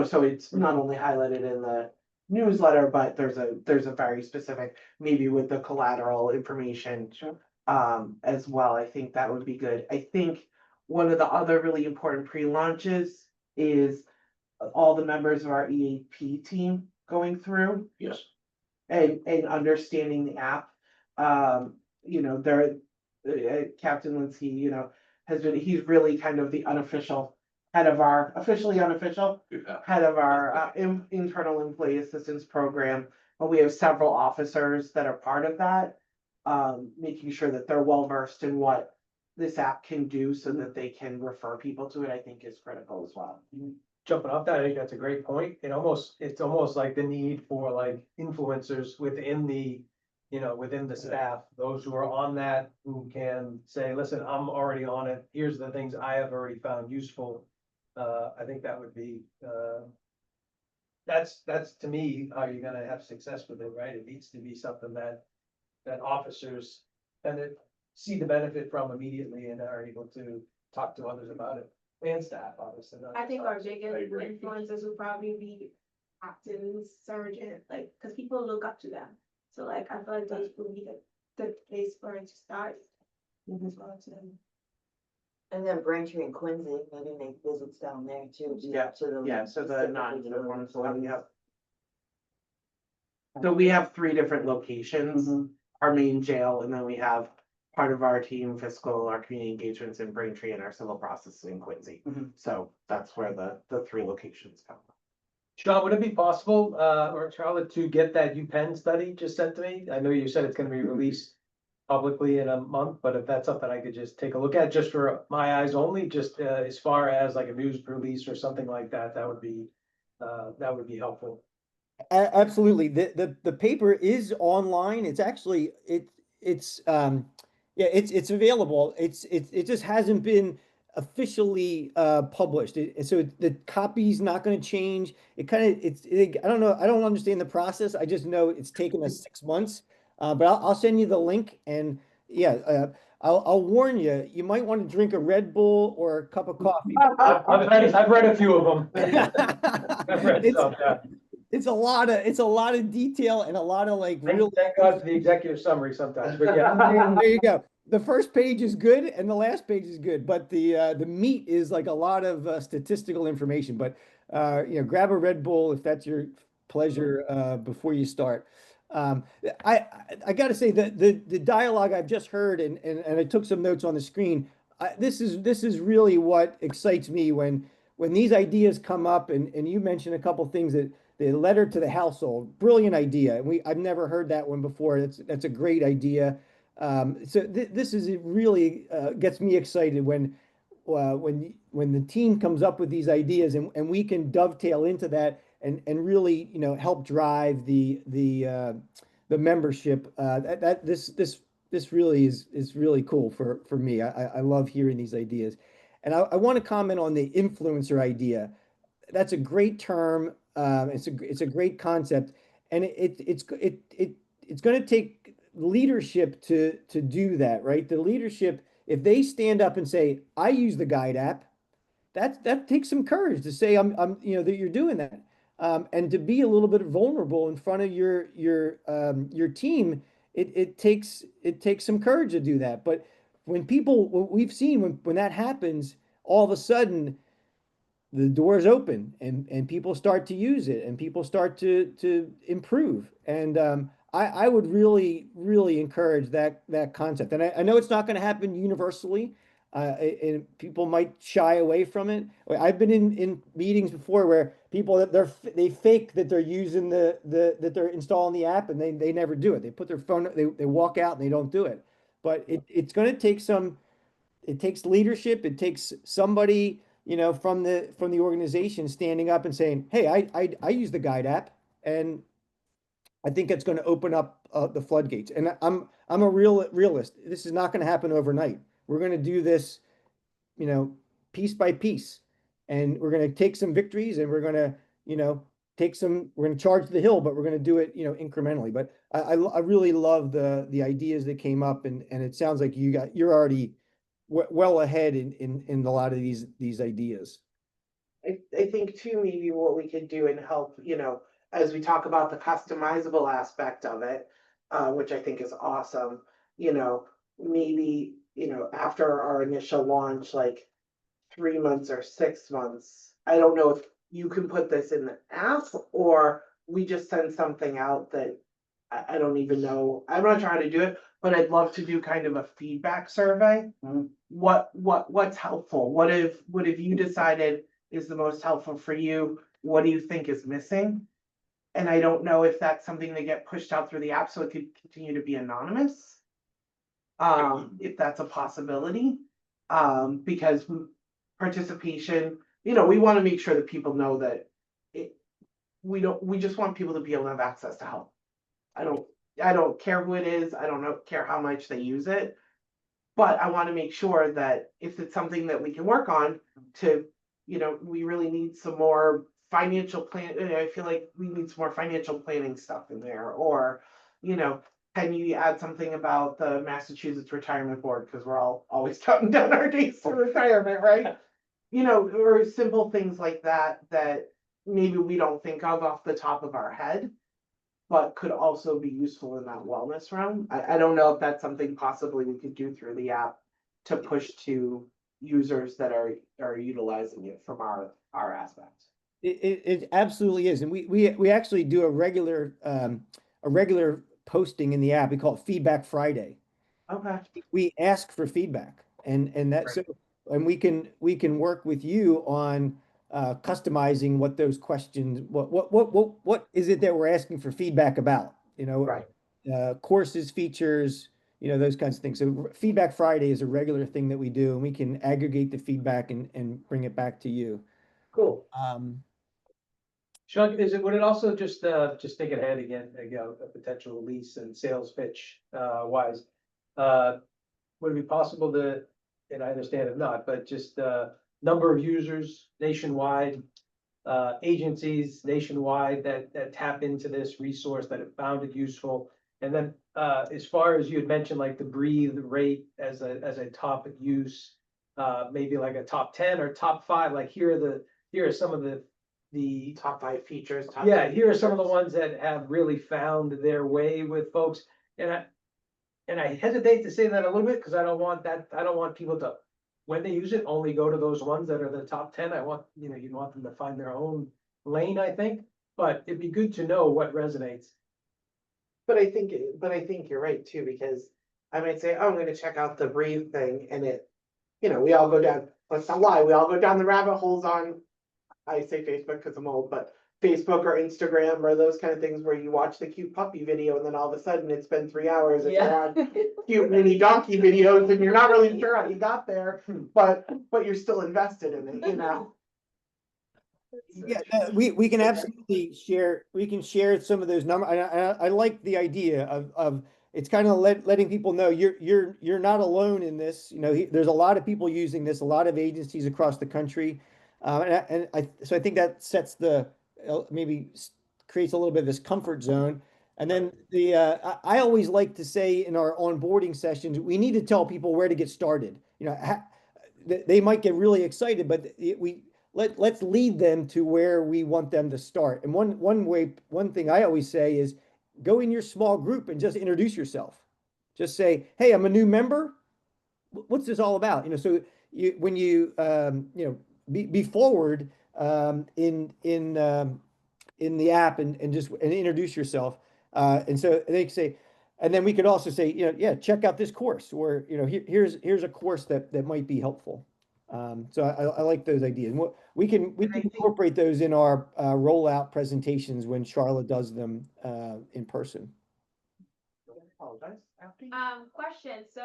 so it's not only highlighted in the newsletter, but there's a very specific, maybe with the collateral information. As well. I think that would be good. I think one of the other really important pre-launches is all the members of our EAP team going through Yes, and understanding the app. They're Captain Lindsay, he's really kind of the unofficial officially unofficial yeah, head of our internal employee assistance program. But we have several officers that are part of that, making sure that they're well versed in what this app can do so that they can refer people to it, I think is critical as well. Jumping off that, I think that's a great point. It's almost like the need for like influencers within within the staff, those who are on that, who can say, listen, I'm already on it. Here's the things I have already found useful. I think that would be, that's to me, how you're gonna have success with it, right? It needs to be something that officers and that see the benefit from immediately and are able to talk to others about it, and staff, obviously. not I just think our officers. biggest agree. influences would probably be captains, sergeant, like, because people look up to them. So like, I feel like those would be the place for it to start. As well to them. And then Braintree and Quincy, maybe make visits down there too. Yeah, to the. Yeah, so the specifically to non-uniform the- employees, yeah. So we have 3 different locations, our main jail, and then we have part of our team fiscal, our community engagements in Braintree and our civil processing in Quincy. So that's where the 3 locations come. Sean, would it be possible, or Charlotte, to get that UPenn study just sent to me? I know you said it's gonna be released publicly in a month, but if that's something I could just take a look at, just for my eyes only, just as far as like a news release or something like that, that would be helpful. Absolutely. The paper is online. It's actually, yeah, it's available. It just hasn't been officially published. So the copy's not going to change. It kind of, I don't know. I don't understand the process. I just know it's taken us 6 months. But I'll send you the link, and yeah, I'll warn you, you might want to drink a Red Bull or a cup of coffee. I've read a few of them. I've read It's, some, yeah. it's a lot of detail and a lot of like real. Thank God for the executive summary sometimes, but yeah. There you go. The first page is good and the last page is good, but the meat is like a lot of statistical information. But grab a Red Bull if that's your pleasure before you start. Um, I I got to say that the dialogue I've just heard and I took some notes on the screen. This is really what excites me when these ideas come up, and you mentioned a couple things, that the letter to the household, brilliant idea. And I've never heard that one before. That's a great idea. So this is really gets me excited when the team comes up with these ideas, and we can dovetail into that and really help drive the membership. This really is really cool for me. I love hearing these ideas, and I want to comment on the influencer idea. That's a great term. It's a great concept, and it's going to take leadership to do that, right? The leadership, if they stand up and say, "I use the Guide app," that takes some courage to say, I'm that you're doing that, and to be a little bit vulnerable in front of your team. It takes some courage to do that, but what we've seen when that happens, all of a sudden the doors open and people start to use it and people start to improve. And I would really encourage that concept. And I know it's not going to happen universally, And people might shy away from it. I've been in meetings before where people that they fake that they're using that they're installing the app and they never do it. They put their phone, they walk out and they don't do it. But it's going to take it takes leadership. It takes somebody, from the organization standing up and saying, "Hey, I use the guide app," and I think it's going to open up the floodgates. And I'm a realist. This is not going to happen overnight. We're going to do this, piece by piece, and we're going to take some victories, and we're going to, we're going to charge the hill, but we're going to do it, incrementally. But I really love the ideas that came up, and it sounds like you're already well ahead in a lot of these ideas. I think too, maybe what we could do and help, as we talk about the customizable aspect of it, which I think is awesome, maybe, after our initial launch, like 3 months or 6 months, I don't know if you can put this in the app or we just send something out that I don't even know. I'm not trying to do it, but I'd love to do kind of a feedback survey. What's helpful? What have you decided is the most helpful for you? What do you think is missing? And I don't know if that's something that get pushed out through the app so it could continue to be anonymous. If that's a possibility. Because participation, we want to make sure that people know that we just want people to be able to have access to help. I don't care who it is. I don't care how much they use it. But I want to make sure that if it's something that we can work on to, we really need some more financial plan. I feel like we need some more financial planning stuff in there. Or, can you add something about the Massachusetts Retirement Board? Because we're all always counting down our days to retirement, right? Or simple things like that maybe we don't think of off the top of our head, but could also be useful in that wellness realm. I don't know if that's something possibly we could do through the app to push to users that are utilizing it from our aspect. It absolutely is, and we actually do a regular posting in the app. We call it Feedback Friday. Okay. We ask for feedback, and that's so, and we can work with you on customizing what those questions, what is it that we're asking for feedback about? Right. Courses, features, those kinds of things. So Feedback Friday is a regular thing that we do, and we can aggregate the feedback and bring it back to you. Cool. Sean, would it also just think ahead again, a potential release and sales pitch, wise? Would it be possible to, and I understand if not, but just, number of users nationwide, agencies nationwide that tap into this resource, that have found it useful? And then, as far as you had mentioned, like the breathe rate as a topic use, maybe like a top 10 or top 5, like here are some of the top 5 features. Here are some of the ones that have really found their way with folks. And I hesitate to say that a little bit because I don't want people to, when they use it, only go to those ones that are the top 10. I want, you want them to find their own lane, I think, but it'd be good to know what resonates. But I think you're right too, because I might say, oh, I'm going to check out the breathe thing, and we all go down, let's not lie, we all go down the rabbit holes on, I say Facebook because I'm old, but Facebook or Instagram or those kind of things where you watch the cute puppy video and then all of a sudden it's been 3 hours and you're on cute mini donkey videos and you're not really sure how you got there, but you're still invested in it, Yeah, we can absolutely share. We can share some of those numbers. I like the idea of it's kind of letting people know you're not alone in this. There's a lot of people using this, a lot of agencies across the country, so I think that sets maybe creates a little bit of this comfort zone. And then I always like to say in our onboarding sessions, we need to tell people where to get started. They might get really excited, but let's lead them to where we want them to start. And one thing I always say is go in your small group and just introduce yourself. Just say, "Hey, I'm a new member. What's this all about?" When you be forward in the app and introduce yourself. And so they say, And then we could also say, yeah, check out this course, or, here's a course that might be helpful. So I like those ideas. And we can incorporate those in our rollout presentations when Charlotte does them in person. Apologize. Question, so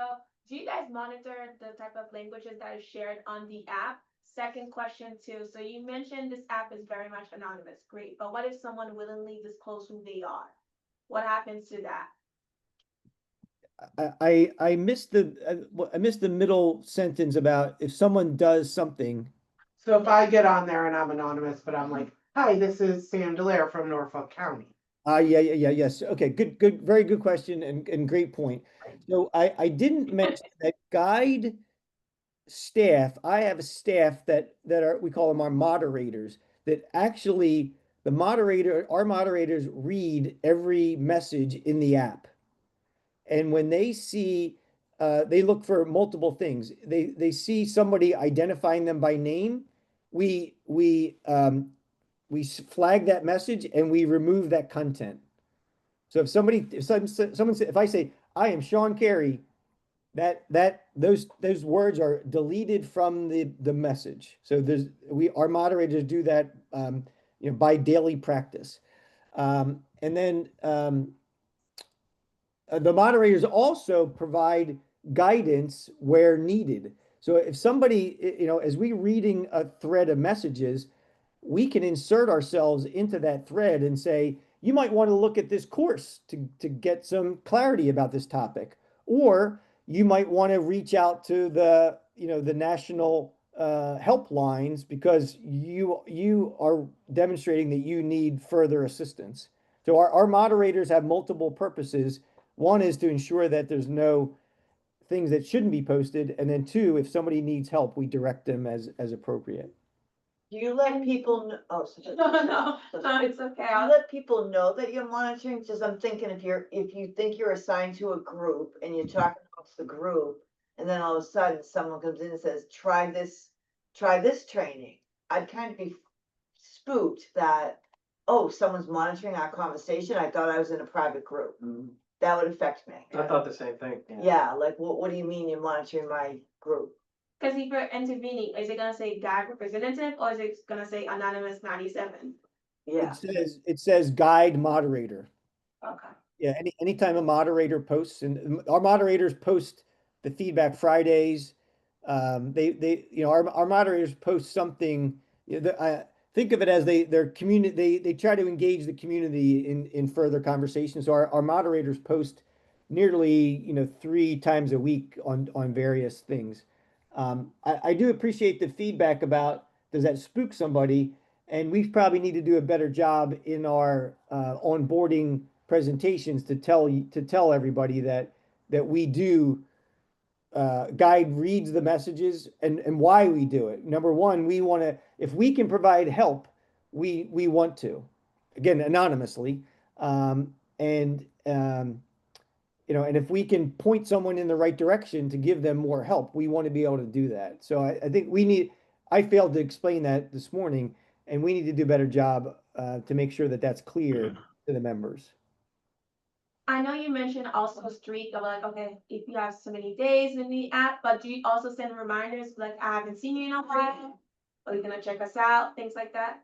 do you guys monitor the type of languages that is shared on the app? Second question too, so you mentioned this app is very much anonymous, great, but what if someone willingly disclose who they are? What happens to that? I missed the middle sentence about if someone does something. So if I get on there and I'm anonymous, but I'm like, hi, this is Sam Delaire from Norfolk County. Yes. Okay, good, very good question and great point. So I didn't mention that guide staff, I have a staff that we call them our moderators, that actually our moderators read every message in the app. And when they see, they look for multiple things. They see somebody identifying them by name. We flag that message and we remove that content. So if I say, I am Sean Carey, those words are deleted from the message. So our moderators do that, by daily practice. And then the moderators also provide guidance where needed. So if somebody, as we reading a thread of messages, we can insert ourselves into that thread and say, you might want to look at this course to get some clarity about this topic. Or you might want to reach out to the national helplines because you are demonstrating that you need further assistance. So our moderators have multiple purposes. One is to ensure that there's no things that shouldn't be posted. And then two, if somebody needs help, we direct them as appropriate. Do you let people, No, it's okay. you let people know that you're monitoring? Because I'm thinking if you think you're assigned to a group and you're talking amongst the group, and then all of a sudden someone comes in and says, try this training. I'd kind of be spooked that, oh, someone's monitoring our conversation. I thought I was in a private group. That would affect me. I thought the same thing. Yeah, like what do you mean you're monitoring my group? Because if you're intervening, is it gonna say guide representative or is it gonna say anonymous 97? Yeah. It says guide moderator. Okay. Yeah, anytime a moderator posts, and our moderators post the feedback Fridays. Our moderators post something. Think of it as their community. They try to engage the community in further conversation. So our moderators post nearly 3 times a week on various things. I do appreciate the feedback about, does that spook somebody? And we probably need to do a better job in our onboarding presentations to tell everybody that we do, guide reads the messages and why we do it. Number one, we want to, if we can provide help, we want to, again, anonymously. And if we can point someone in the right direction to give them more help, we want to be able to do that. So I think I failed to explain that this morning, and we need to do a better job to make sure that that's clear to the members. I know you mentioned also streak of like, okay, if you have so many days in the app, but do you also send reminders like, I haven't seen you in a while? Or you're gonna check us out, things like that?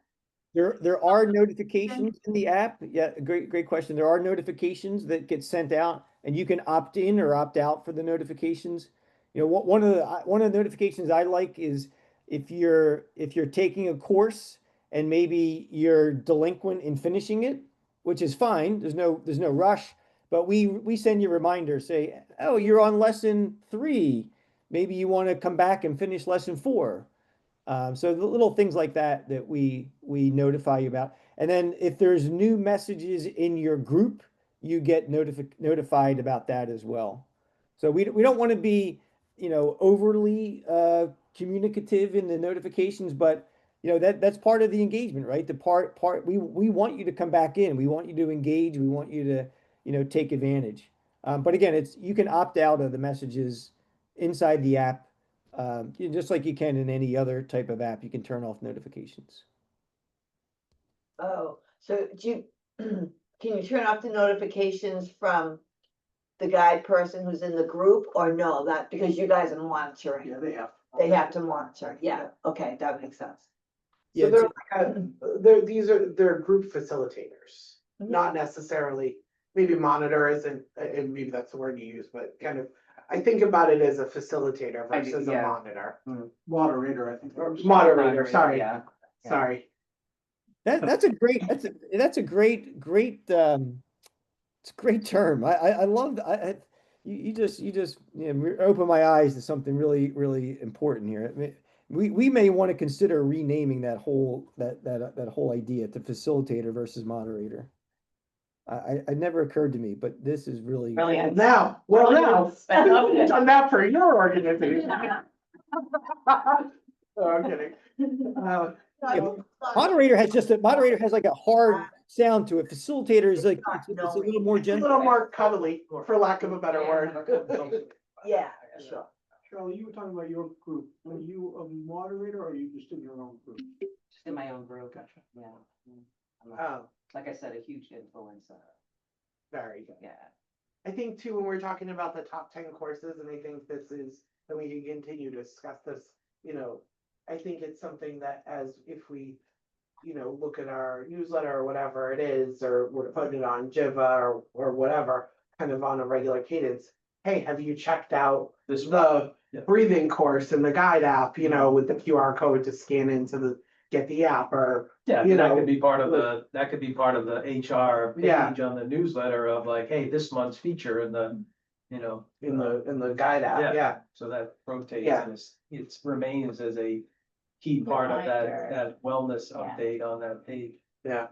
There are notifications in the app. Yeah, great question. There are notifications that get sent out, and you can opt in or opt out for the notifications. One of the notifications I like is if you're taking a course and maybe you're delinquent in finishing it, which is fine. There's no rush, but we send you a reminder, say, oh, you're on lesson 3. Maybe you want to come back and finish lesson 4. So the little things like that we notify you about. And then if there's new messages in your group, you get notified about that as well. So we don't want to be, overly communicative in the notifications, but that's part of the engagement, right? We want you to come back in. We want you to engage. We want you to take advantage. But again, you can opt out of the messages inside the app. Just like you can in any other type of app, you can turn off notifications. Oh, so can you turn off the notifications from the guide person who's in the group, or no, that, because you guys are monitoring, Yeah, they have. they have to monitor, yeah, okay, that makes sense. Yeah, So they're like they're group facilitators, Mhm. not necessarily, maybe monitor isn't, and maybe that's the word you use, but kind of, I think about it as a facilitator I do, versus a yeah. monitor. Moderator, I think. Or moderator, sorry, Yeah. sorry. that's a great, that's a great, it's a great term. I love, you just, you know, open my eyes to something really, really important here. I mean, we may want to consider renaming that whole idea to facilitator versus moderator. I never occurred to me, but this is really. Brilliant. Now, well, now, I've done that for your organization. Oh, I'm kidding. Moderator has just moderator has like a hard sound to it. Facilitator is like, it's a little more It's a gentle. little more cuddly, for lack of a better word. Yeah, Sure. Charlie, you were talking about your group. Are you a moderator or are you just in your own group? Just in my own group. Yeah. I'm Oh, like I said, a huge influence. very good. Yeah. I think too, when we're talking about the top 10 courses, and I think this is, and we can continue to discuss this, you know, I think it's something that as if we, you know, look at our newsletter or whatever it is, or we're putting it on Jiva or whatever, kind of on a regular cadence. Hey, have you checked out the Yeah. breathing course in the guide app, you know, with the QR code to scan get the app, or, Yeah, you that know, could be part of that could be part of the HR Yeah. page on the newsletter of like, hey, this month's feature in the, you know. in the guide app, Yeah. yeah. So that rotates Yeah. and it remains as a key part of Reminder. that wellness Yeah. update on that page. Yeah.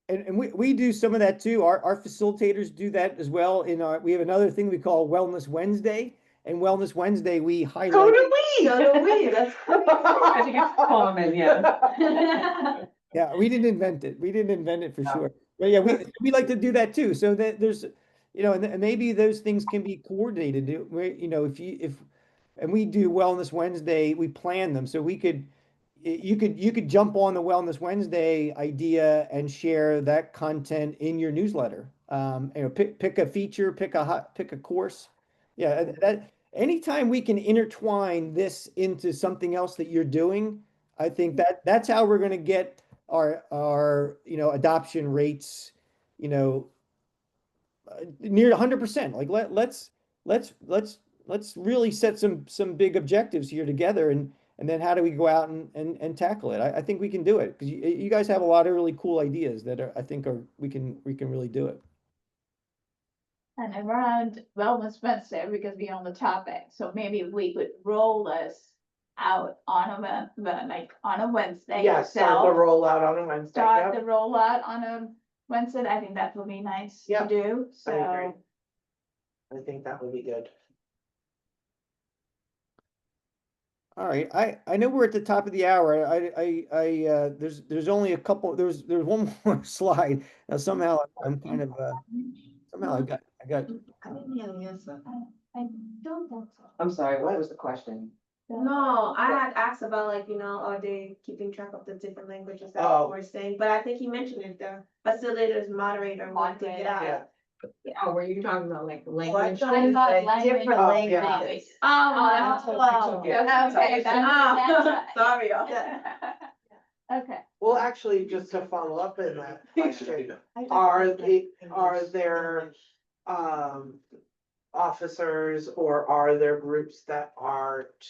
And we do some of that too. Our facilitators do that as well. We have another thing we call Wellness Wednesday. And Wellness Wednesday, we So highlight. do we. So do we, that's I think it's common, yeah. Yeah, we didn't invent it. We didn't invent it for No. sure. But yeah, we like to do that too. So that there's, you know, and maybe those things can be coordinated. You know, and we do Wellness Wednesday, we plan them. So you could jump on the Wellness Wednesday idea and share that content in your newsletter. You know, pick a feature, pick a course. Yeah, that anytime we can intertwine this into something else that you're doing, I think that's how we're going to get our you know adoption rates, you know, near 100%. Like let's really set some big objectives here together, and then how do we go out and tackle it? I think we can do it because you guys have a lot of really cool ideas that I think we can really do it. And around Wellness Wednesday, because we're on the topic, so maybe we could roll this out on like on a Wednesday Yeah, start the itself. rollout on a Wednesday, Start yeah. the rollout on a Wednesday. I think that would be nice to Yep, do, I agree. so. I think that would be good. All right, I know we're at the top of the hour. There's only a couple. There's one more slide. Now somehow I'm kind of somehow I got. I didn't hear the answer. I don't think so. I'm sorry, what was the question? No, I had asked about like, you know, are they keeping track of the different languages that Oh. we're saying, but I think he mentioned it, the facilitators, moderator, one thing, Yeah. Oh, were you talking about like Oh, I language? thought you thought said language. different Oh, yeah. languages. Oh, Okay, okay, that's sorry. Okay. Well, actually, just to follow up in that question, are there officers or are there groups that aren't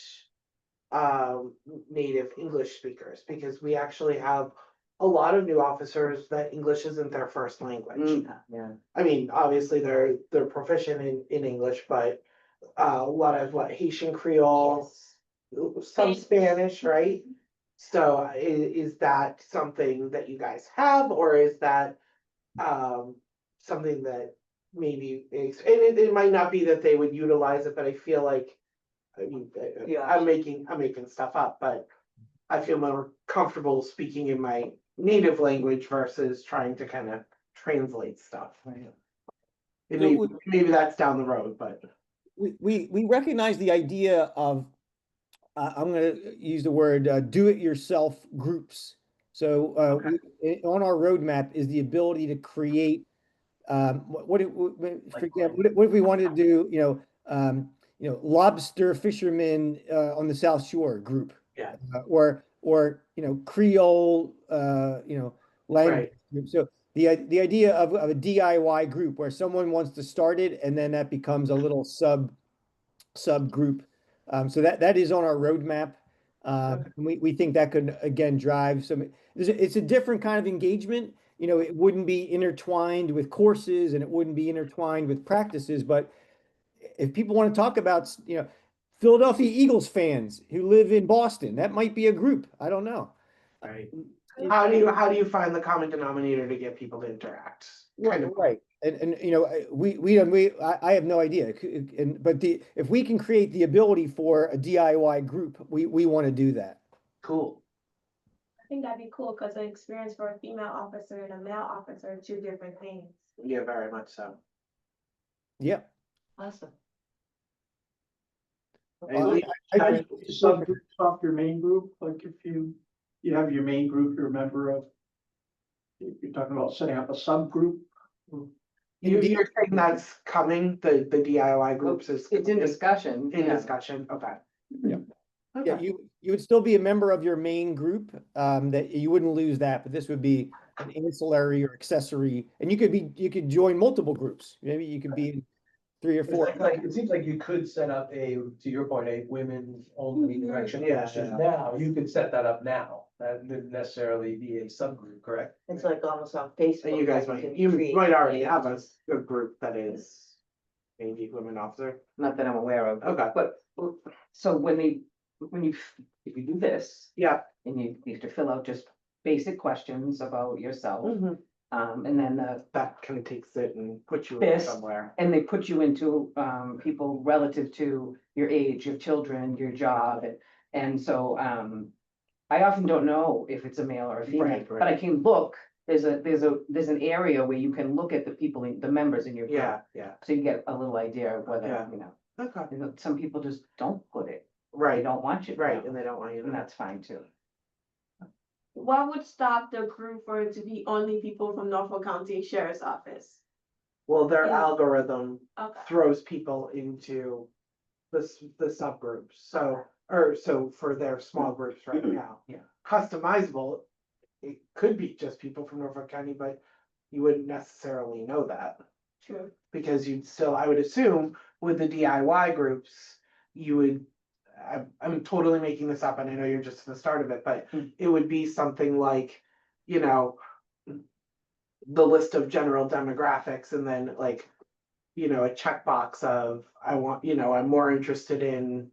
native English speakers? Because we actually have a lot of new officers that English isn't their first language. Yeah. I mean, obviously they're proficient in English, but a lot of Haitian Creole, some Spanish, right? So is that something that you guys have, or is that something that maybe it might not be that they would utilize it, but I feel like, I mean, I'm making stuff up, but I feel more comfortable speaking in my native language versus trying to kind of translate stuff. Maybe that's down the road, but We recognize the idea of I'm going to use the word do-it-yourself groups. So on our roadmap is the ability to create for example, what if we wanted to do, lobster fishermen, on the South Shore group? Yeah. Or, Creole, language Right. group. So the idea of a DIY group where someone wants to start it and then that becomes a little subgroup. So that is on our roadmap. We think that could, again, drive some, it's a different kind of engagement. It wouldn't be intertwined with courses and it wouldn't be intertwined with practices, but if people want to talk about, Philadelphia Eagles fans who live in Boston, that might be a group. I don't know. Right. How do you find the common denominator to get people to interact? Kind of. Right. And I have no idea. But if we can create the ability for a DIY group, we want to do that. Cool. I think that'd be cool, because the experience for a female officer and a male officer are two different things. Yeah, very much so. Yeah. Awesome. Guys, subgroups off your main group, like if you have your main group you're a member of, you're talking about setting up a subgroup. You're saying that's coming, the DIY groups is. It's in discussion. In yeah. discussion, okay. Yeah. Yeah, Okay. you would still be a member of your main group, that you wouldn't lose that, but this would be an ancillary or accessory, and you could join multiple groups. Maybe you could be in 3 or 4. It seems like you could set up to your point, a women's only direction. Yeah. Now, you could set that up now. That wouldn't necessarily be a subgroup, correct? It's like almost on Facebook. And you guys can you create might already pages. have a group that is maybe women officer. Not that I'm aware of. Okay. But, so if you do this, Yeah. and you have to fill out just basic questions about yourself, Mhm. and then That kind of takes it and puts you in This- somewhere. and they put you into, people relative to your age, your children, your job, and so, I often don't know if it's a male or a female, Right, right. but I can look, there's an area where you can look at the people, the members in your group. Yeah. So you get a little idea of whether, Yeah. Okay. some people just don't put it, they Right. don't want you to Right, know, and they don't want you to and know. that's fine too. What would stop the group for it to be only people from Norfolk County Sheriff's Office? Well, their Yeah. algorithm Okay. throws people into the subgroups, so for their small groups right now. Yeah. Customizable, it could be just people from Norfolk County, but you wouldn't necessarily know that. True. Because I would assume with the DIY groups, you would, I'm totally making this up and I know you're just at the start of it, but it would be something like, the list of general demographics and then like, a checkbox of, I'm more interested in,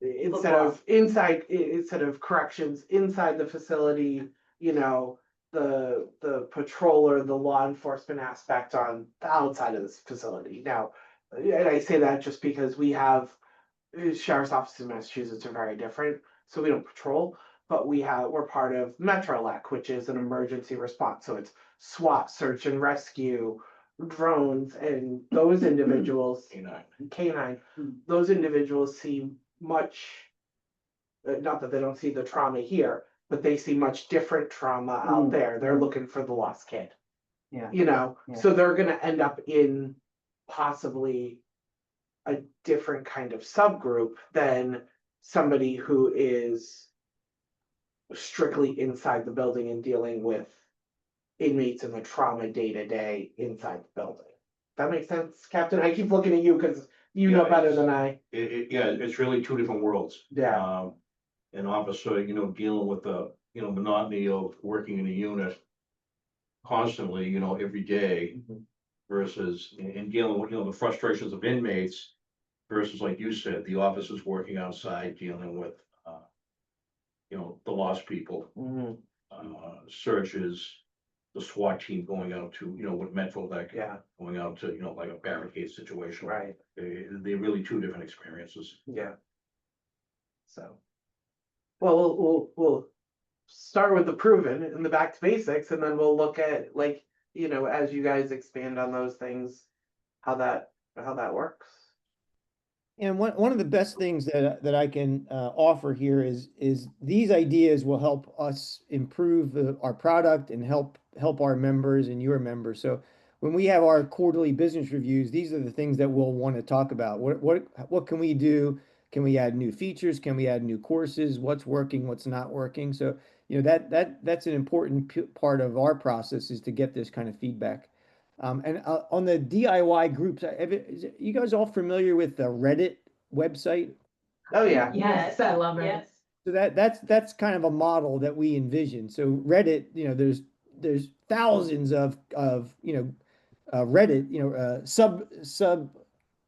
instead of corrections inside the facility, the patrol or the law enforcement aspect on the outside of this facility. Now, and I say that just because we have sheriff's offices in Massachusetts are very different, so we don't patrol, but we're part of Metrolec, which is an emergency response. So it's SWAT, search and rescue, drones, and those individuals, K9, those individuals see much, not that they don't see the trauma here, but they see much different trauma out there. They're looking for the lost kid. Yeah. Yeah. So they're gonna end up in possibly a different kind of subgroup than somebody who is strictly inside the building and dealing with inmates and the trauma day to day inside the building. That makes sense, Captain? I keep looking at you because you know Yeah, better than I. It's really two different worlds. Yeah. An officer, dealing with the, monotony of working in a unit constantly, every day versus, and dealing with, the frustrations of inmates versus, like you said, the officers working outside, dealing with, the lost people, searches, the SWAT team going out to, with Metro, like, Yeah. going out to, like a barricade situation. Right. They're really two different experiences. Yeah. So. Well, we'll start with the proven and the back to basics, and then we'll look at as you guys expand on those things, how that works. And one of the best things that I can offer here is these ideas will help us improve our product and help help our members and your members. So when we have our quarterly business reviews, these are the things that we'll want to talk about. What can we do? Can we add new features? Can we add new courses? What's working? What's not working? So, that's an important part of our process is to get this kind of feedback. And on the DIY groups, you guys all familiar with the Reddit website? Oh, yeah. Yes, I love it. Yes. So that's kind of a model that we envision. So Reddit, there's thousands of Reddit,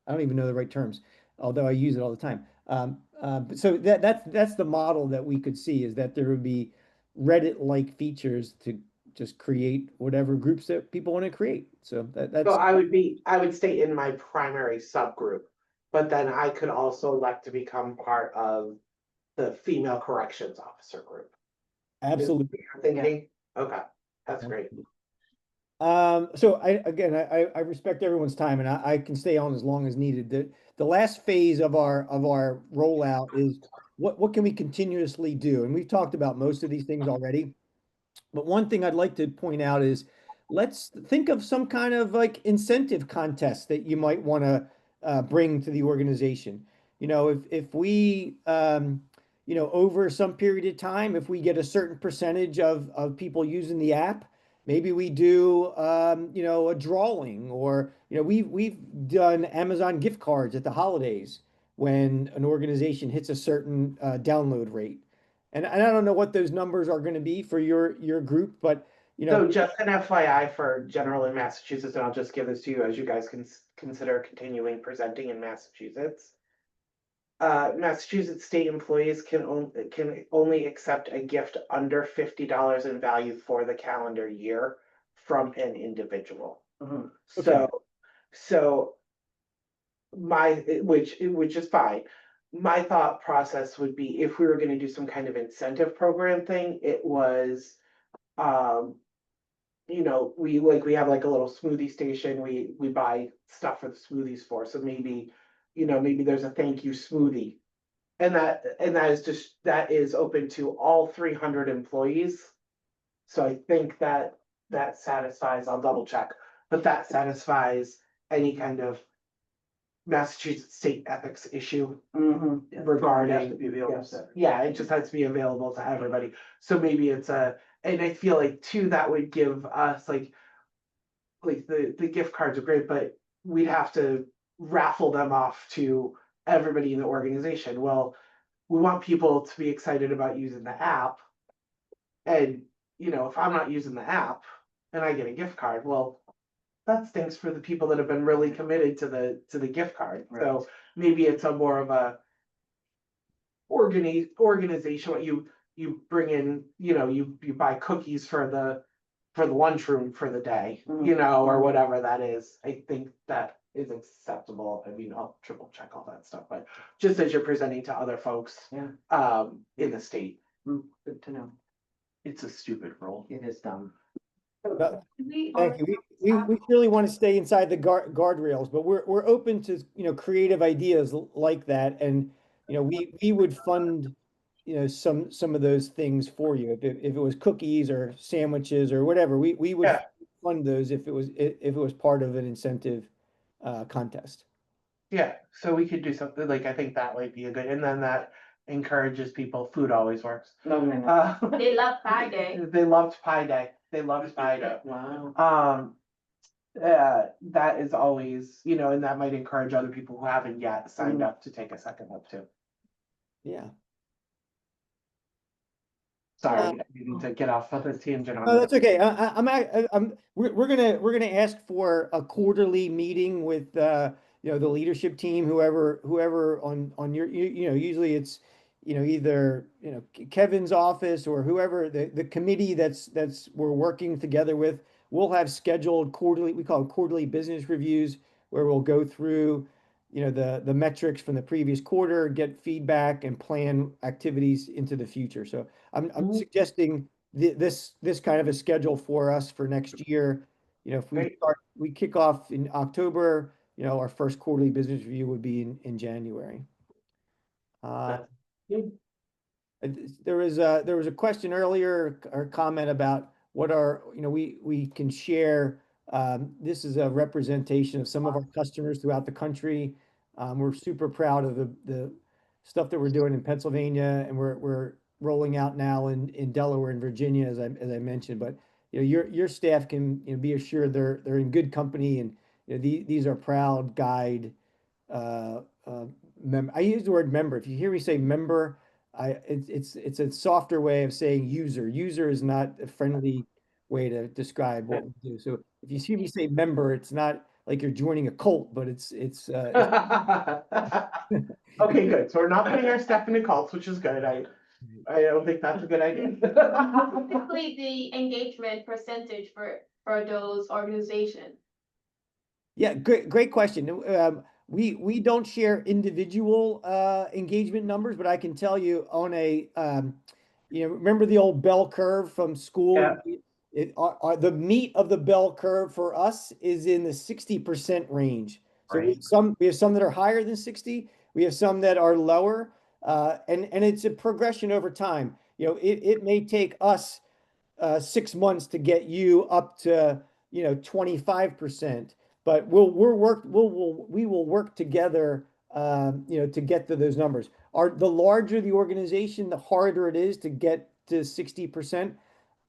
I don't even know the right terms, although I use it all the time. But so that's the model that we could see is that there would be Reddit-like features to just create whatever groups that people want to create. So that's So I would stay in my primary subgroup, but then I could also elect to become part of the female corrections officer group. absolutely. You're thinking, okay, that's great. So I respect everyone's time and I can stay on as long as needed. The last phase of our rollout is what can we continuously do? And we've talked about most of these things already. But one thing I'd like to point out is let's think of some kind of like incentive contest that you might want to bring to the organization. If we over some period of time, if we get a certain percentage of people using the app, maybe we do a drawing or we've done Amazon gift cards at the holidays when an organization hits a certain download rate. And I don't know what those numbers are going to be for your group, but So just an FYI for general in Massachusetts, and I'll just give this to you as you guys can consider continuing presenting in Massachusetts. Massachusetts state employees can only accept a gift under $50 in value for the calendar year from an individual. Mhm. So which is fine. My thought process would be if we were going to do some kind of incentive program thing, it was, we have like a little smoothie station. We buy stuff for the smoothies for. So maybe there's a thank you smoothie. And that is open to all 300 employees. So I think that satisfies, I'll double check, but that satisfies any kind of Massachusetts state ethics issue regarding. Has to be available to Yeah, it just has to be available to everybody. So maybe and I feel like too, that would give us like the gift cards are great, but we'd have to raffle them off to everybody in the organization. Well, we want people to be excited about using the app. And, if I'm not using the app and I get a gift card, well, that stinks for the people that have been really committed to the gift card. Right. So maybe it's a more of a organization. What you bring in, you buy cookies for the lunchroom for the day, or whatever that is. I think that is acceptable. I mean, I'll triple check all that stuff, but just as you're presenting to other folks, in the state. Good to know. It's a stupid rule. It is dumb. Thank you. We really want to stay inside the guardrails, but we're open to, creative ideas like that. And, we would fund, some of those things for you. If it was cookies or sandwiches or whatever, we would Yeah. fund those if it was part of an incentive contest. Yeah, so we could do something like I think that might be a good, and then that encourages people. Food always works. They love Pie Day. They loved Pie Day. They loved Pie Day. Wow. That is always, and that might encourage other people who haven't yet signed up to take a second look too. Yeah. Sorry, I didn't to get off of the tangent on No, that. that's okay. We're gonna ask for a quarterly meeting with the leadership team, whoever on your usually it's either Kevin's office or whoever the committee that's we're working together with. We'll have scheduled quarterly, we call it quarterly business reviews, where we'll go through the metrics from the previous quarter, get feedback and plan activities into the future. So I'm suggesting this kind of a schedule for us for next year. If Great. we kick off in October, our first quarterly business review would be in January. That's good. There was a question earlier or comment about what are, we can share. This is a representation of some of our customers throughout the country. We're super proud of the stuff that we're doing in Pennsylvania, and we're rolling out now in Delaware and Virginia, as I mentioned. But your staff can, be assured they're in good company, and these are proud guide I use the word member. If you hear me say member, it's a softer way of saying user. User is not a friendly way to describe what we do. So if you see me say member, it's not like you're joining a cult, but Okay, good. So we're not putting our stuff into cults, which is good. I don't think that's a good idea. Typically, the engagement percentage for those organizations. Yeah, great question. We don't share individual engagement numbers, but I can tell you on a remember the old bell curve from school? Yeah. The meat of the bell curve for us is in the 60% range. So Right. we have some that are higher than 60. We have some that are lower, and it's a progression over time. It may take us 6 months to get you up to 25%, but we will work together to get to those numbers. The larger the organization, the harder it is to get to 60%.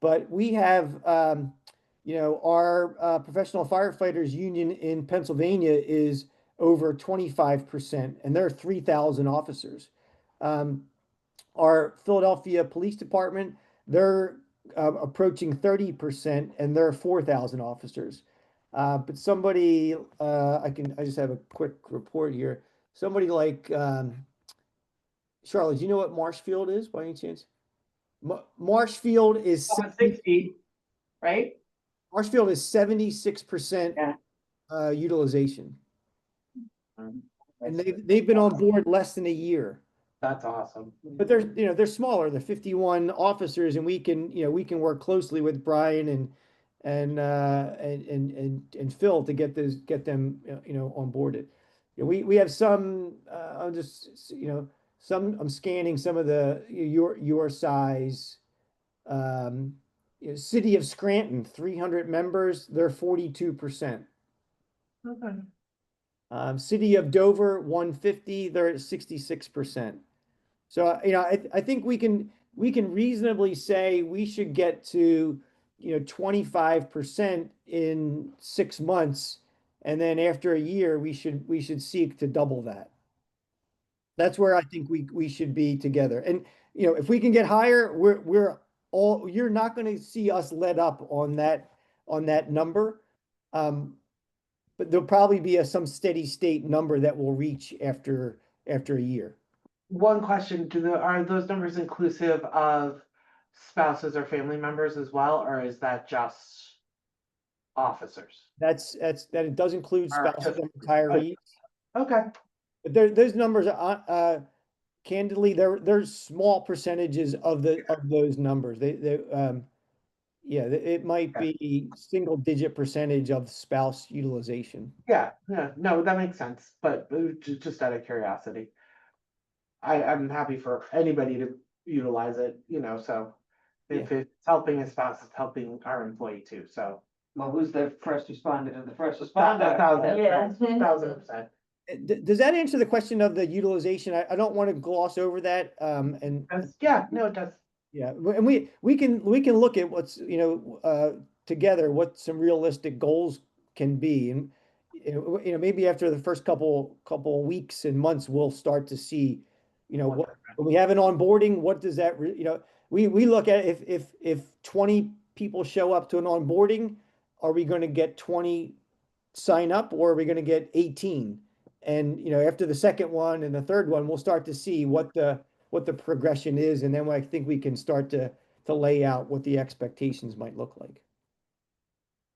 But we have our professional firefighters union in Pennsylvania is over 25%, and there are 3,000 officers. Our Philadelphia Police Department, they're approaching 30%, and there are 4,000 officers. But somebody, I just have a quick report here. Somebody like Charlotte, do you know what Marshfield is by any chance? Marshfield is 60, right? Marshfield is 76% utilization, and they've been on board less than a year. That's awesome. But they're smaller. They're 51 officers, and we can work closely with Brian and Phil to get them onboarded. We have some. I'm scanning some of the your size. City of Scranton, 300 members. They're 42%. Okay. City of Dover, 150. They're at 66%. So, I think we can reasonably say we should get to, 25% in 6 months. And then after a year, we should seek to double that. That's where I think we should be together. And, if we can get higher, you're not going to see us let up on that number. But there'll probably be some steady state number that we'll reach after a year. One question, are those numbers inclusive of spouses or family members as well, or is that just officers? That it does include spouses and retirees. Okay. But those numbers are candidly, they're small percentages of those numbers. It might be single digit percentage of spouse utilization. Yeah, no, that makes sense, but just out of curiosity. I'm happy for anybody to utilize it, so if it's helping a spouse, it's helping our employee too, so. Well, who's the first responder to the first Thousand, responder? Yeah. 1000%. Does that answer the question of the utilization? I don't want to gloss over that. Yeah, no, it does. Yeah, and we can look at what's together what some realistic goals can be, and maybe after the first couple weeks and months we'll start to see what when we have an onboarding, what does that we look at if 20 people show up to an onboarding, are we going to get 20 sign up, or are we going to get 18? And after the second one and the third one, we'll start to see what the progression is, and then I think we can start to lay out what the expectations might look like.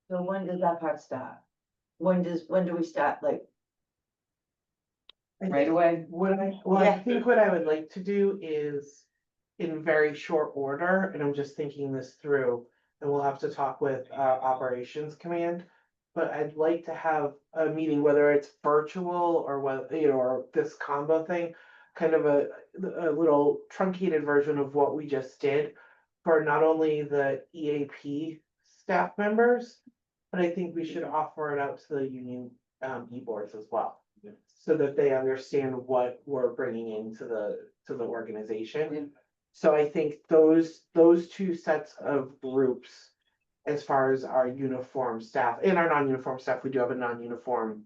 So when does that part start? When do we start, like? Right away? I think what I would like to do is in very short order, and I'm just thinking this through, and we'll have to talk with operations command. But I'd like to have a meeting, whether it's virtual or or this combo thing, kind of a little truncated version of what we just did, for not only the EAP staff members, but I think we should offer it out to the union e-boards as well. So that they understand what we're bringing into to the organization. So I think those two sets of groups, as far as our uniform staff and our non-uniform staff, we do have a non-uniform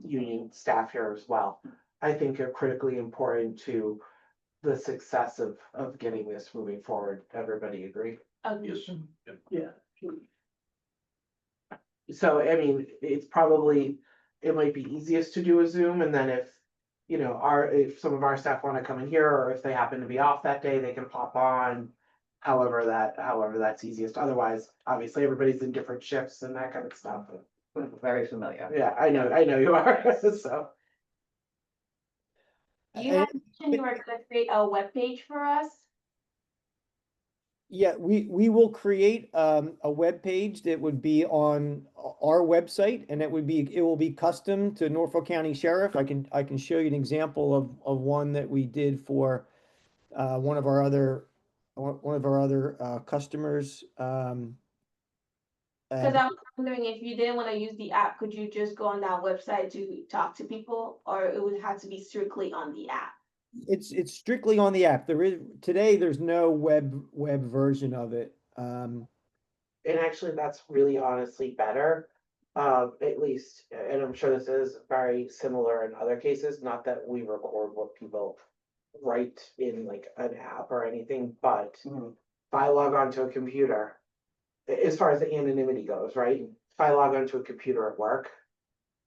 union staff here as well. I think are critically important to the success of getting this moving forward. Everybody agree? Yes. Yeah. So, I mean, it's probably, it might be easiest to do a Zoom, and then if, you know, if some of our staff wanna come in here, or if they happen to be off that day, they can pop on. However that's easiest. Otherwise, obviously, everybody's in different shifts and that kind of stuff. Very familiar. Yeah, I know you are, so. You had mentioned you were gonna create a webpage for us. Yeah, we will create a web page that would be on our website, and it will be custom to Norfolk County Sheriff. I can show you an example of one that we did for one of our other customers. Cause I was wondering if you didn't wanna use the app, could you just go on that website to talk to people, or it would have to be strictly on the app? It's strictly on the app. There's no web version of it. And actually, that's really honestly better. At least, and I'm sure this is very similar in other cases, not that we record what people write in like an app or anything, but if I log onto a computer, as far as the anonymity goes, right? If I log onto a computer at work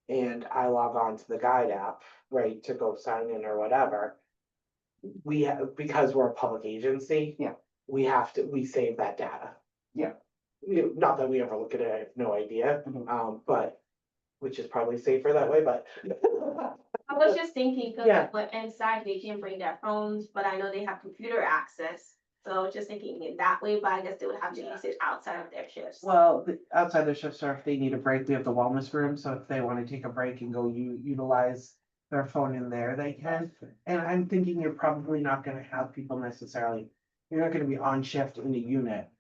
and I log on to the guide app, right, to go sign in or whatever, we have, because we're a public agency. Yeah. We save that data. Yeah. Not that we ever look at it, I have no idea, Mhm. but, which is probably safer that way, but. I was just thinking, cause Yeah. like, inside they can bring their phones, but I know they have computer access. So I was just thinking in that way, but I guess they would have to use it outside of their shifts. Well, outside their shifts, or if they need a break, we have the wellness room, so if they wanna take a break and go utilize their phone in there, they can. And I'm thinking you're probably not gonna have people necessarily, you're not gonna be on shift in a unit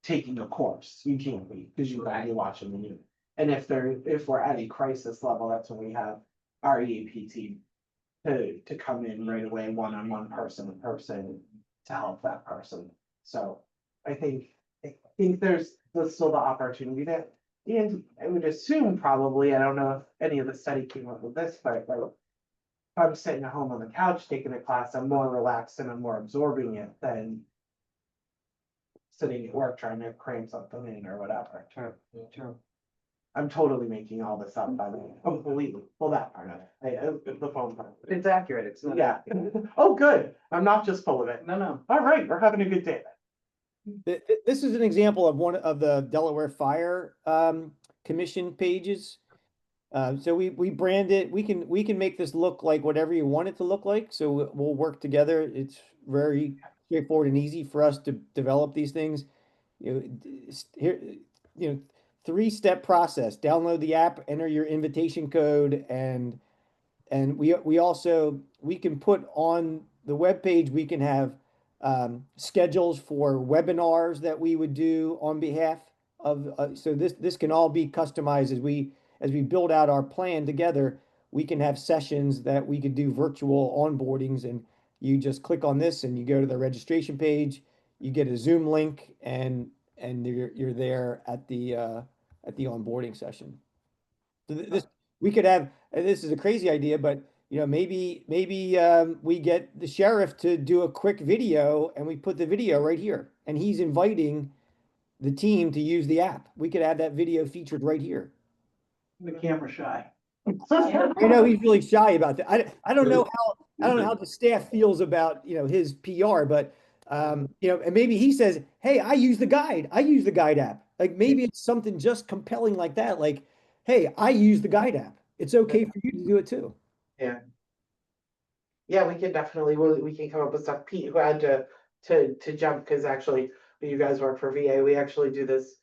taking a course, you can't be, because you're gonna be watching the unit. And if we're at a crisis level, that's when we have our EAP team to come in right away, one-on-one, person to person, to help that person. So I think there's still the opportunity there. And I would assume probably, I don't know if any of the study came up with this, but like, if I'm sitting at home on the couch taking a class, I'm more relaxed and I'm more absorbing it than sitting at work trying to cram something in or whatever. True. I'm totally making all this up, by the way, completely, well, that part of it, the phone part. It's accurate. It's not. Yeah, oh, good, I'm not just full of it. No. All right, we're having a good day. This is an example of one of the Delaware Fire Commission pages. So we brand it. We can make this look like whatever you want it to look like. So we'll work together. It's very straightforward and easy for us to develop these things. Here, 3-step process. Download the app, enter your invitation code, and we can put on the web page. We can have schedules for webinars that we would do on behalf of. So this can all be customized as we build out our plan together. We can have sessions that we could do virtual onboardings, and you just click on this and you go to the registration page. You get a Zoom link, and you're there at the onboarding session. So this we could have. This is a crazy idea, but maybe we get the sheriff to do a quick video, and we put the video right here, and he's inviting the team to use the app. We could have that video featured right here. The camera shy. I know he's really shy about that. I don't know how the staff feels about his PR, but and maybe he says, "Hey, I use the guide. I use the guide app." Like maybe it's something just compelling like that. Like, "Hey, I use the guide app. It's okay for you to do it too." Yeah. Yeah, we can definitely, we can come up with stuff. Pete, who had to jump, because actually, when you guys work for VA, we actually do this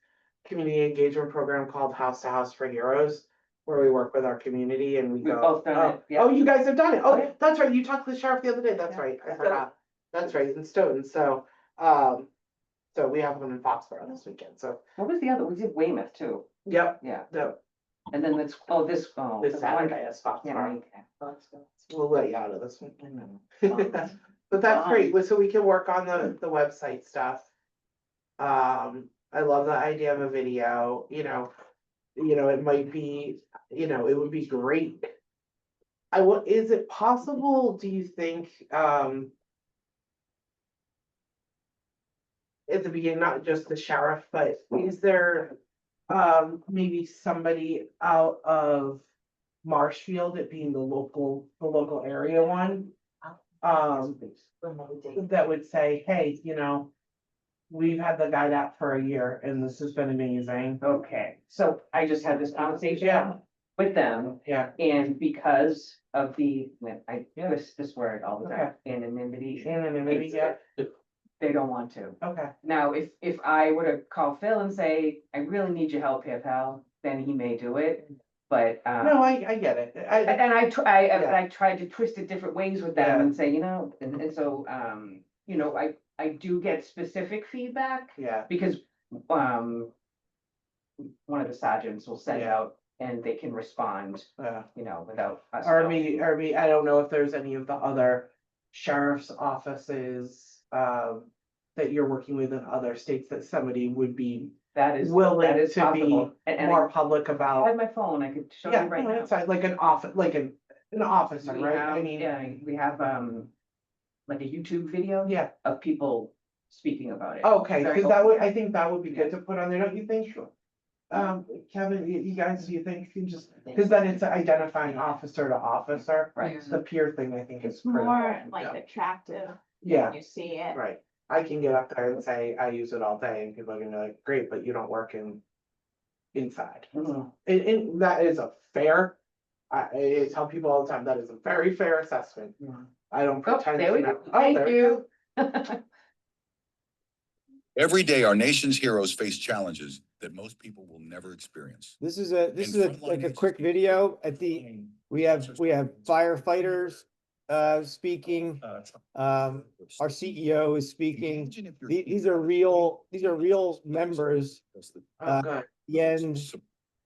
community engagement program called House to House for Heroes, where we work with our community and we We've go. both done it, yeah. Oh, you guys have done it. Oh, Oh, yeah. that's right. You talked to the sheriff the other day. That's Yeah. right. I forgot. That's right, in Stoughton. So, So we have one in Foxborough this weekend, so, What was the other, we did Weymouth too, yep, yeah, yep, and then this, oh, this, oh. this the one- Saturday is Yeah, Foxborough. okay. We'll let you out of this one. I know. But that's great, so we can work on the website stuff. I love the idea of a video, it might be, it would be great. Is it possible, do you think, at the beginning, not just the sheriff, but is there, maybe somebody out of Marshfield, it being the local area one? That would say, hey, we've had the guide app for a year and this has been amazing. Okay, so I just had this conversation Yeah. with them, Yeah, and because of the, I use this word all the time, anonymity. anonymity, yeah, They don't want to. okay, Now, if I were to call Phil and say, I really need your help here, pal, then he may do it, but, no, I get it, and I Yeah. tried to twist it different ways with them and say, and so, I do get specific feedback yeah, because, one of the sergeants will send Yeah. out and they can respond, yeah. without us. Or knowing. maybe, I don't know if there's any of the other sheriff's offices, that you're working with in other states that somebody would be That is willing to possible. be And more public I about. have my phone, I could show you Yeah, right no, now. it's like an office, like an officer, We right? have- I mean, Yeah, we have, like a YouTube video. yeah, Of people speaking about it. okay, Very cause open. I think that would be good to put on there, don't you think? Sure. Kevin, you guys, do you think you just, cause then it's identifying officer to officer. Right. The peer thing, I think is It's critical. more like attractive. Yeah, when You see it. right. I can get up there and say, I use it all day, and people are gonna be like, great, but you don't work inside. Mhm. And that is a fair, I tell people all the time, that is a very fair assessment. Yeah. I don't Oh, pretend. there we to go. know. Oh, Thank there we you. go. Every day, our nation's heroes face challenges that most people will never experience. This is And frontline like a nurses quick keep video at the, we have firefighters, speaking, our CEO is speaking. Imagine if your These are real members, Oh, good. the end.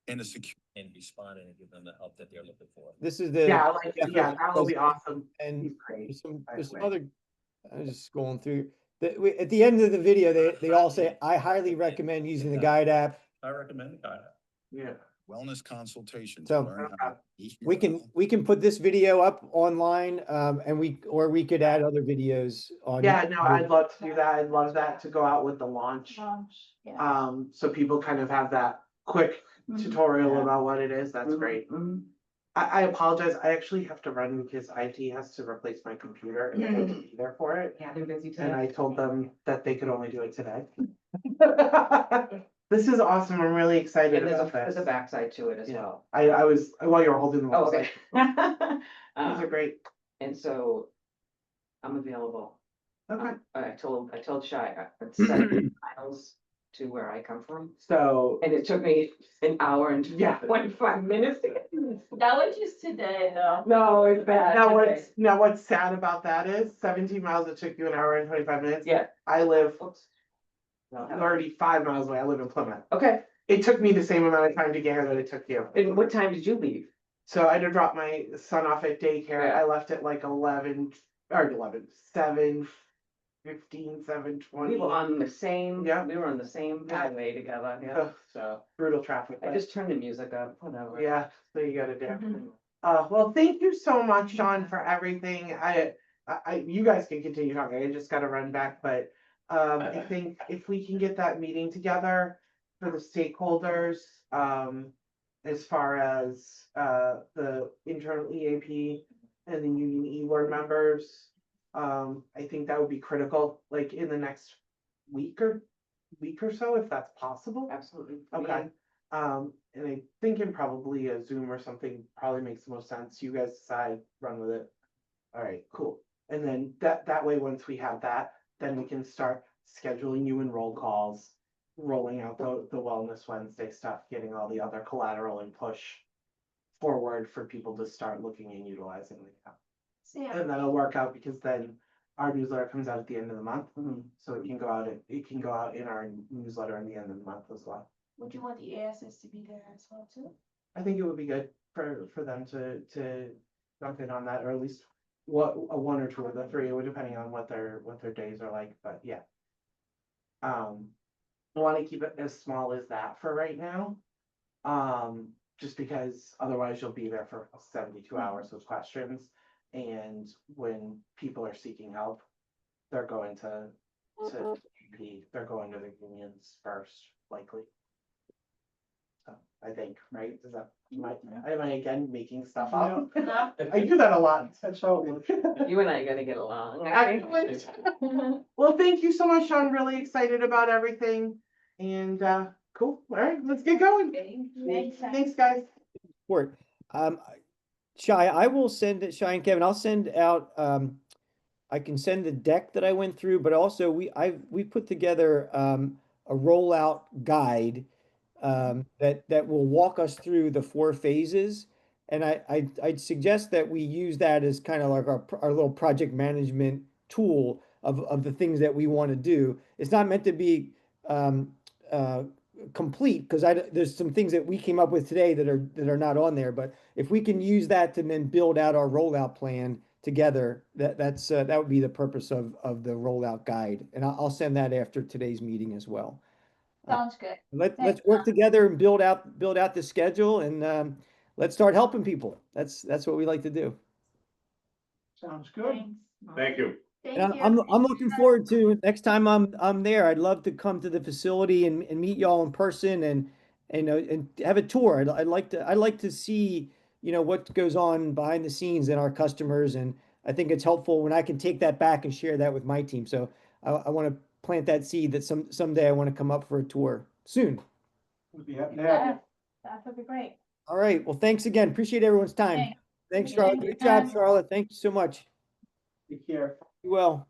and a secure. And respond and give them the help that they're looking for. This is the. Yeah, that would be awesome. And He's great. there's some other, I'm just scrolling through, at the end of the video, they all say, I highly recommend using the guide app. I recommend it. Yeah. Wellness consultation. So, to learn how to boost your health. We can put this video up online, and we could add other videos on. Yeah, no, I'd love to do that. I'd love that to go out with the launch. Yeah. So people kind of have that quick Mhm. tutorial Yeah. about what it is. That's great. Mhm. I apologize. I actually have to run because IT has to replace my computer and I have to be there for it. Yeah, they're busy And today. I told them that they could only do it today. This is awesome. I'm really excited And about there's a this. backside to it as Yeah. well. I was, while you were holding them, I Oh, was okay. like, these are Um, great. And so I'm available. Okay. I told Shy, it's 7 miles to where I come from. So, And it took me an hour and Yeah. 25 minutes to get. That was just today, though. No, it's bad. now what's sad about that is 17 miles, it took you an hour and 25 minutes. Yeah. I live Oops. 35 miles away. I live in Plymouth. Okay, It took me the same amount of time to get here that it took you. and what time did you leave? So I had to drop my son off at daycare. Yeah. I left at like 7:15, 7:20. We were on the same, Yeah. we were on the same highway together, yeah, Ugh. so. Brutal traffic. I but- just turned the music up, whatever. Yeah, so you gotta do. Mhm. Well, thank you so much, Sean, for everything. You guys can continue talking. I just gotta run back, but I think if we can get that meeting together for the stakeholders, as far as the internal EAP and the union E-word members, I think that would be critical, like in the next week or so, if that's possible. Absolutely. Okay. And I'm thinking probably a Zoom or something probably makes the most sense. You guys decide, run with it. All right, cool. And then that way, once we have that, then we can start scheduling you in roll calls, rolling out the Wellness Wednesday stuff, getting all the other collateral and push forward for people to start looking and utilizing the app. Sam, And that'll work out because then our newsletter comes out at the end of the month, so it can go out, in our newsletter at the end of the month as well. Would you want the ASs to be there as well too? I think it would be good for them to jump in on that, or at least one or two of the three, depending on what their days are like, but yeah. I wanna keep it as small as that for right now. Just because otherwise you'll be there for 72 hours with questions, and when people are seeking help, they're going to they're going to the unions first, likely. So, I think, right? Is that, am I again making stuff up? I do that a lot. That's how it works. You and I are gonna get along. I think. Excellent. Well, thank you so much, Sean. Really excited about everything. And cool. All right, let's get going. Thanks, guys. Support. Shai, I will send it, Shai and Kevin, I'll send out, I can send the deck that I went through, but also we put together, a rollout guide, that will walk us through the 4 phases. And I'd suggest that we use that as kind of like our little project management tool of the things that we want to do. It's not meant to be, complete, because there's some things that we came up with today that are not on there, but if we can use that to then build out our rollout plan together, that would be the purpose of the rollout guide, and I'll send that after today's meeting as well. Sounds good. Let's Thanks, work Tom. together and build out the schedule, and let's start helping people. That's what we like to do. Sounds good. Thanks. Thank you. And Thank you. I'm looking forward to next time I'm there. I'd love to come to the facility and meet y'all in person and have a tour. I'd like to see, what goes on behind the scenes in our customers, and I think it's helpful when I can take that back and share that with my team. So I want to plant that seed that someday I want to come up for a tour soon. We'd be happy to have you. Yeah, that would be great. All right. Well, thanks again. Appreciate everyone's time. Thanks. Thanks, Thank Charlotte. you. Great job, Charlotte. Thank you so much. Take care. You well.